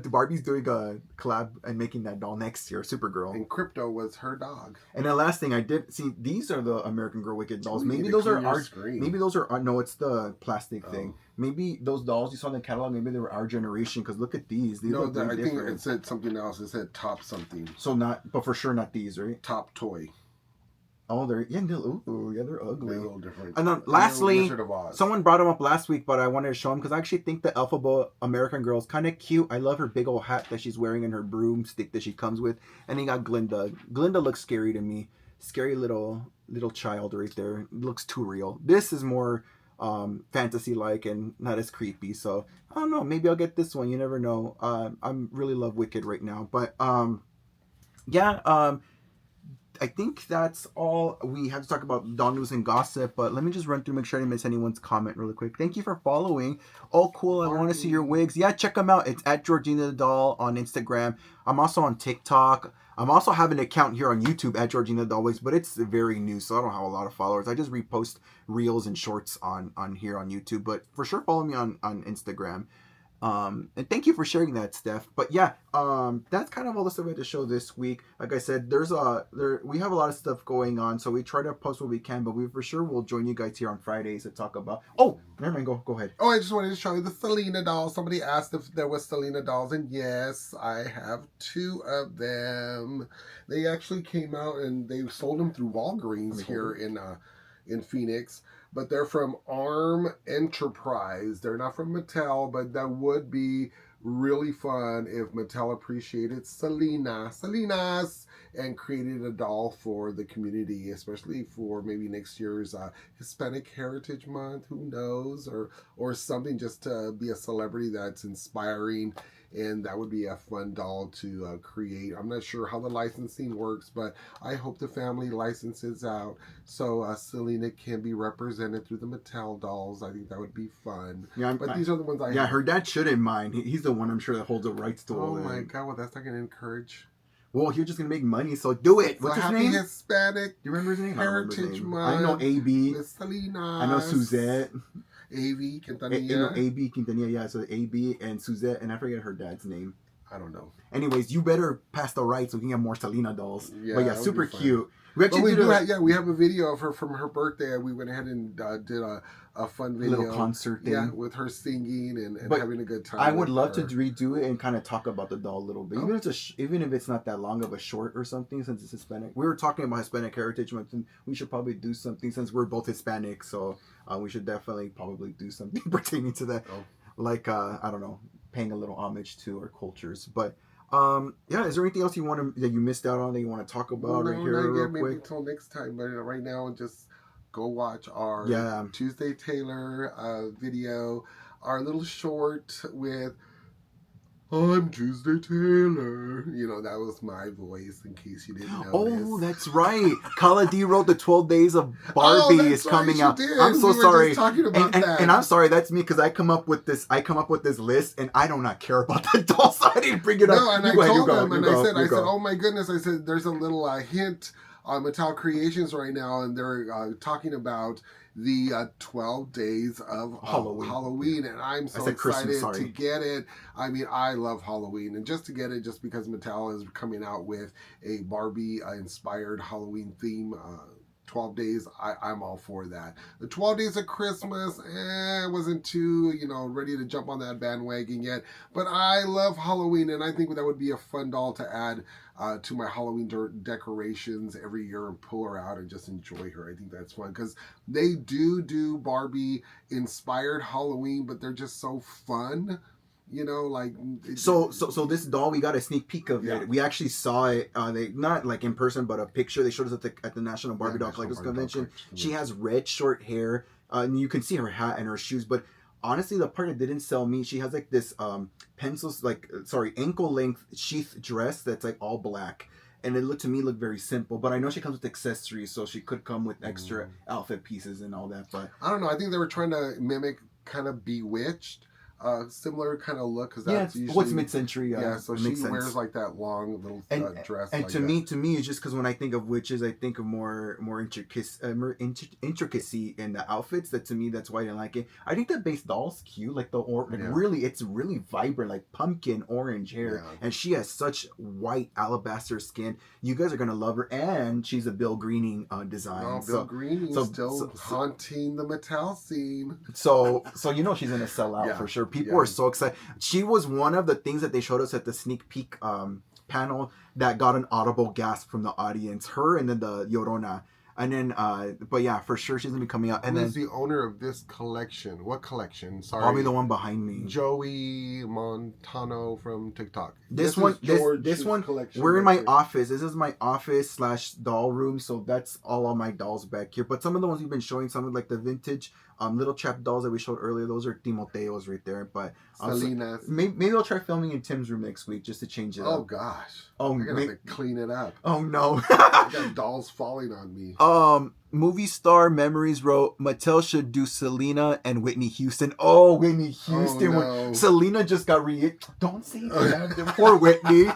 Barbie's doing a collab and making that doll next year, Supergirl. And Crypto was her dog. And the last thing I did see, these are the American Girl Wicked dolls. Ooh, maybe those are our. Screen. Maybe those are no, it's the plastic thing. Maybe those dolls you saw in the catalog, maybe they were our generation. Because look at these. These look very different. I think it said something else. It said top something. So but for sure not these, right? Top toy. Oh, they're ugly. They're a little different. And then lastly, someone brought them up last week, but I wanted to show them because I actually think the Elphaba American Girl is kind of cute. I love her big old hat that she's wearing and her broomstick that she comes with. And then you got Glinda. Glinda looks scary to me. Scary little child right there. It looks too real. This is more fantasy-like and not as creepy. So I don't know. Maybe I'll get this one. You never know. I really love Wicked right now, but yeah, I think that's all we have to talk about doll news and gossip, but let me just run through, make sure I didn't miss anyone's comment really quick. Thank you for following. Oh, cool. I want to see your wigs. Yeah, check them out. It's at Georgina the Doll on Instagram. I'm also on TikTok. I'm also have an account here on YouTube at Georgina the Doll Wigs, but it's very new, so I don't have a lot of followers. I just repost reels and shorts on here on YouTube, but for sure follow me on Instagram. And thank you for sharing that, Steph. But yeah, that's kind of all the stuff we had to show this week. Like I said, we have a lot of stuff going on, so we try to post what we can, but we for sure will join you guys here on Fridays to talk about. Oh, never mind. Go ahead. Oh, I just wanted to show you the Selina dolls. Somebody asked if there was Selina dolls, and yes, I have 2 of them. They actually came out and they sold them through Walgreens here in Phoenix. But they're from Arm Enterprise. They're not from Mattel, but that would be really fun if Mattel appreciated Selena's, and created a doll for the community, especially for maybe next year's Hispanic Heritage Month. Who knows? Or something just to be a celebrity that's inspiring. And that would be a fun doll to create. I'm not sure how the licensing works, but I hope the family licenses out so Selina can be represented through the Mattel dolls. I think that would be fun. Yeah, but these are the ones I have. Her dad shouldn't mind. He's the one I'm sure that holds the rights to all. Oh my God! Well, that's not going to encourage. Well, you're just gonna make money, so do it. What's his name? Hispanic. Do you remember his name? Heritage Month. I know AB. With Selena. I know Suzette. AB Quintanilla. You know AB Quintanilla, yeah. So AB and Suzette, and I forget her dad's name. I don't know. Anyways, you better pass the rights so we can have more Selena dolls. Yeah, but yeah, super cute. We have a video of her from her birthday. We went ahead and did a fun video, little concert thing. Yeah, with her singing and having a good time. I would love to redo it and kind of talk about the doll a little bit, even if it's not that long of a short or something. Since it's Hispanic, we were talking about Hispanic Heritage Month, and we should probably do something since we're both Hispanic. So we should definitely probably do something pertaining to that, like I don't know, paying a little homage to our cultures, but. Yeah, is there anything else that you missed out on that you want to talk about right here real quick? Maybe until next time, but right now just go watch our Tuesday Taylor video, our little short with I'm Tuesday Taylor. You know, that was my voice in case you didn't know. Oh, that's right. Kala D wrote the 12 Days of Barbie is coming out. I'm so sorry. Talking about that. And I'm sorry, that's me because I come up with this list and I do not care about the doll, so I didn't bring it up. No, and I told them and I said, oh my goodness, I said there's a little hint on Mattel Creations right now, and they're talking about the 12 days of Halloween, and I'm so excited to get it. I mean, I love Halloween, and just to get it, just because Mattel is coming out with a Barbie inspired Halloween theme 12 days, I'm all for that. The 12 Days of Christmas, wasn't too, ready to jump on that bandwagon yet. But I love Halloween, and I think that would be a fun doll to add to my Halloween decorations every year and pull her out and just enjoy her. I think that's fun because they do Barbie inspired Halloween, but they're just so fun. So this doll, we got a sneak peek of it. We actually saw it. They not like in person, but a picture. They showed us at the National Barbie Doll Collectors Convention. She has red short hair, and you can see her hat and her shoes. But honestly, the part that didn't sell me, she has like this ankle length sheath dress that's like all black. And it looked very simple, but I know she comes with accessories, so she could come with extra outfit pieces and all that. But I don't know. I think they were trying to mimic kind of Bewitched. Similar kind of look because that's usually what's mid-century. So she wears like that long little dress. And to me, it's just because when I think of witches, I think of more intricacy in the outfits. That to me, that's why I didn't like it. I think the base doll's cute, like really, it's really vibrant, like pumpkin orange hair, and she has such white alabaster skin. You guys are gonna love her, and she's a Bill Greening design. Bill Greening still haunting the Mattel scene. So she's gonna sell out for sure. People are so excited. She was one of the things that they showed us at the sneak peek panel that got an audible gasp from the audience. Her and then the Llorona. And then, but yeah, for sure she's going to be coming out. And who's the owner of this collection? What collection? Sorry. Probably the one behind me. Joey Montano from TikTok. This one, we're in my office. This is my office / doll room. So that's all my dolls back here. But some of the ones we've been showing, some of like the vintage Little chap dolls that we showed earlier, those are Timoteo's right there. But Selina's. maybe I'll try filming in Tim's room next week just to change it up. Oh gosh. I'm gonna have to clean it up. Oh no. I got dolls falling on me. Movie star memories wrote Mattel should do Selina and Whitney Houston. Oh, Whitney Houston. Oh, no. Selina just got Don't say that. Poor Whitney.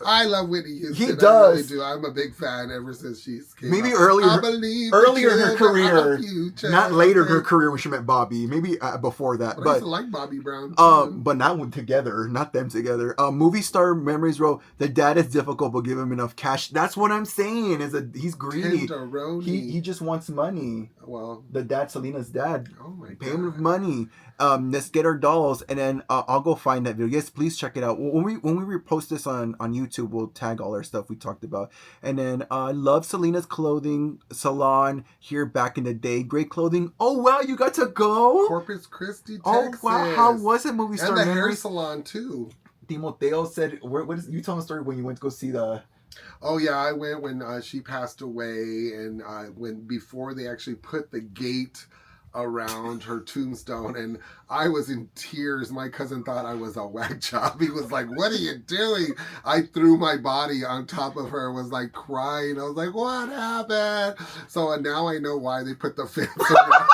I love Whitney Houston. He does. I really do. I'm a big fan ever since she's came maybe out. earlier in her career, not later in her career when she met Bobby. Maybe before that. But I used to like Bobby Brown too. But not one together, not them together. Movie star memories wrote the dad is difficult, but give him enough cash. That's what I'm saying. He's greedy. He just wants money. Well, the dad, Selina's dad. Oh my God. Pay him with money. Let's get our dolls, and then I'll go find that video. Yes, please check it out. When we repost this on YouTube, we'll tag all our stuff we talked about. And then I love Selina's clothing salon here back in the day. Great clothing. Oh wow, you got to go Corpus Christi, Texas. Oh wow, how was it? Movie star and the memories? hair salon too. Timoteo said, "What is you tell the story when you went to go see the?" Oh yeah, I went when she passed away, and when before they actually put the gate around her tombstone, and I was in tears. My cousin thought I was a whack job. He was like, "What are you doing?" I threw my body on top of her, was like crying. I was like, "What happened?" So now I know why they put the fence around.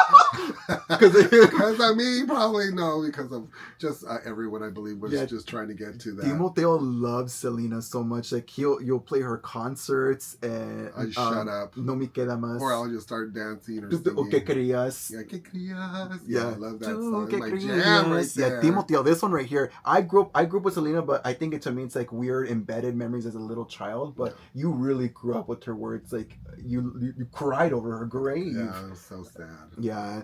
Because of me, probably no, because of just everyone I believe was just trying to get to that. Timoteo loves Selena so much. Like you'll play her concerts and shut up. No me queda más. Or I'll just start dancing or singing. O que querías. Yeah, que querías. Yeah, I love that song. Que My querías. jam right there. Yeah, Timoteo, this one right here. I grew up with Selena, but I think to me it's like weird embedded memories as a little child. But you really grew up with her, where it's like you cried over her grave. Yeah, it was so sad. Yeah.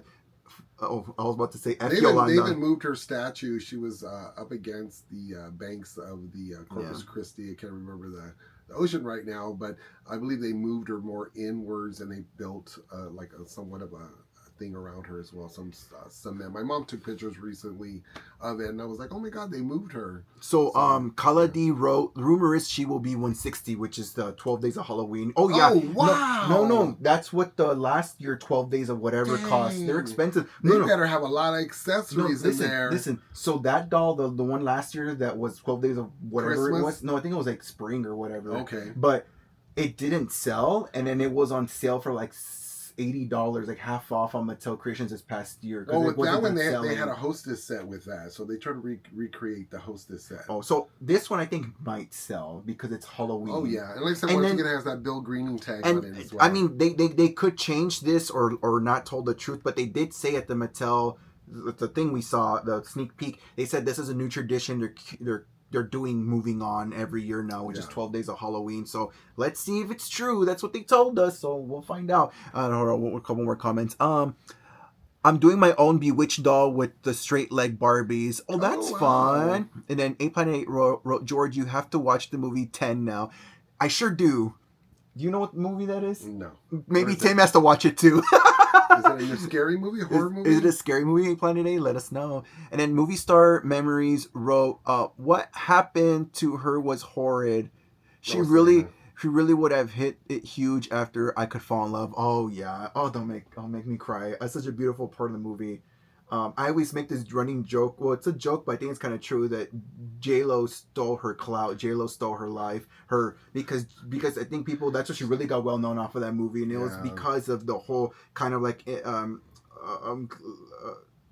Oh, I was about to say they even moved her statue. She was up against the banks of the Corpus Christi. I can't remember the ocean right now, but I believe they moved her more inwards, and they built like somewhat of a thing around her as well, some cement. My mom took pictures recently of it, and I was like, oh my God, they moved her. So Kala D wrote, rumor is she will be 160, which is the 12 days of Halloween. Oh yeah. Oh wow. No, that's what the last year 12 days of whatever cost. They're expensive. They better have a lot of accessories in there. Listen, so that doll, the one last year that was 12 days of whatever Christmas? it was. No, I think it was like spring or whatever. Okay. But it didn't sell, and then it was on sale for like $80, like half off on Mattel Creations this past year. Oh, with that one, they had a hostess set with that, so they tried to recreate the hostess set. Oh, so this one I think might sell because it's Halloween. Oh yeah, and like I said, once again, it has that Bill Greening tag on it as well. I mean, they could change this or not told the truth, but they did say at the Mattel, the thing we saw, the sneak peek, they said this is a new tradition. They're doing moving on every year now, which is 12 days of Halloween. So let's see if it's true. That's what they told us. So we'll find out. Hold on, a couple more comments. I'm doing my own Bewitched doll with the straight leg Barbies. Oh, that's fun. And then 8.8 wrote, George, you have to watch the movie 10 now. I sure do. Do you know what movie that is? No. Maybe Tim has to watch it too. Is it a scary movie, horror movie? Is it a scary movie, Planet A? Let us know. And then Movie Star Memories wrote, what happened to her was horrid. She really would have hit it huge after I Could Fall in Love. Oh yeah. Oh, don't make me cry. That's such a beautiful part of the movie. I always make this running joke. Well, it's a joke, but I think it's kind of true that J-Lo stole her clout. J-Lo stole her life. Because I think people, that's what she really got well known off of that movie, and it was because of the whole kind of like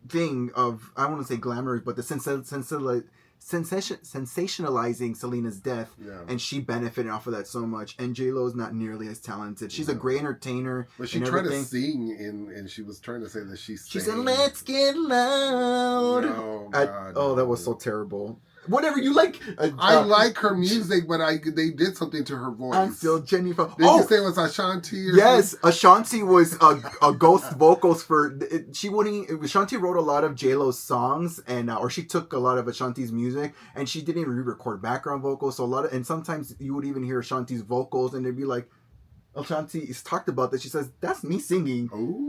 thing of, I don't want to say glamorous, but the sensationalizing Selina's death, and she benefited off of that so much. And J-Lo is not nearly as talented. She's a great entertainer. But she tried to sing, and she was trying to say that she said, "Let's get loud." Oh God! That was so terrible. Whatever you like. I like her music, but they did something to her voice. I'm still Jennifer. Did you say it was Ashanti? Yes, Ashanti was a ghost vocals for. Ashanti wrote a lot of J-Lo's songs, and or she took a lot of Ashanti's music, and she didn't even re-record background vocals. So and sometimes you would even hear Ashanti's vocals, and they'd be like, Ashanti is talked about that. She says, "That's me singing." Ooh.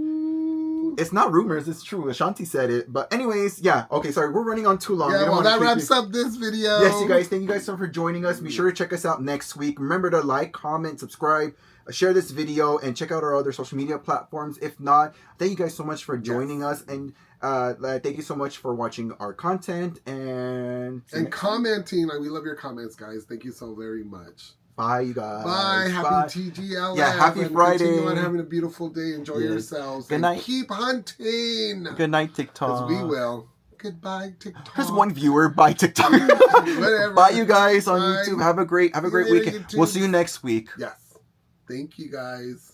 It's not rumors, it's true. Ashanti said it. But anyways, yeah. Okay, sorry, we're running on too long. Yeah, well, that wraps up this video. Yes, you guys. Thank you guys so much for joining us. Be sure to check us out next week. Remember to like, comment, subscribe. share this video and check out our other social media platforms. If not, thank you guys so much for joining us, and thank you so much for watching our content and commenting. We love your comments, guys. Thank you so very much. Bye, you guys. Bye. Happy TGLF. Yeah, happy Friday. Continue on having a beautiful day. Enjoy yourselves. Good night. Keep hunting. Good night, TikTok. As we will. Goodbye, TikTok. There's one viewer. Bye, TikTok. Whatever. Bye, you guys on YouTube. Have a great weekend. We'll see you next week. Yes. Thank you guys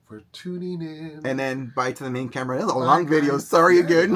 for tuning in. And then bye to the main camera. It's a long video. Sorry again.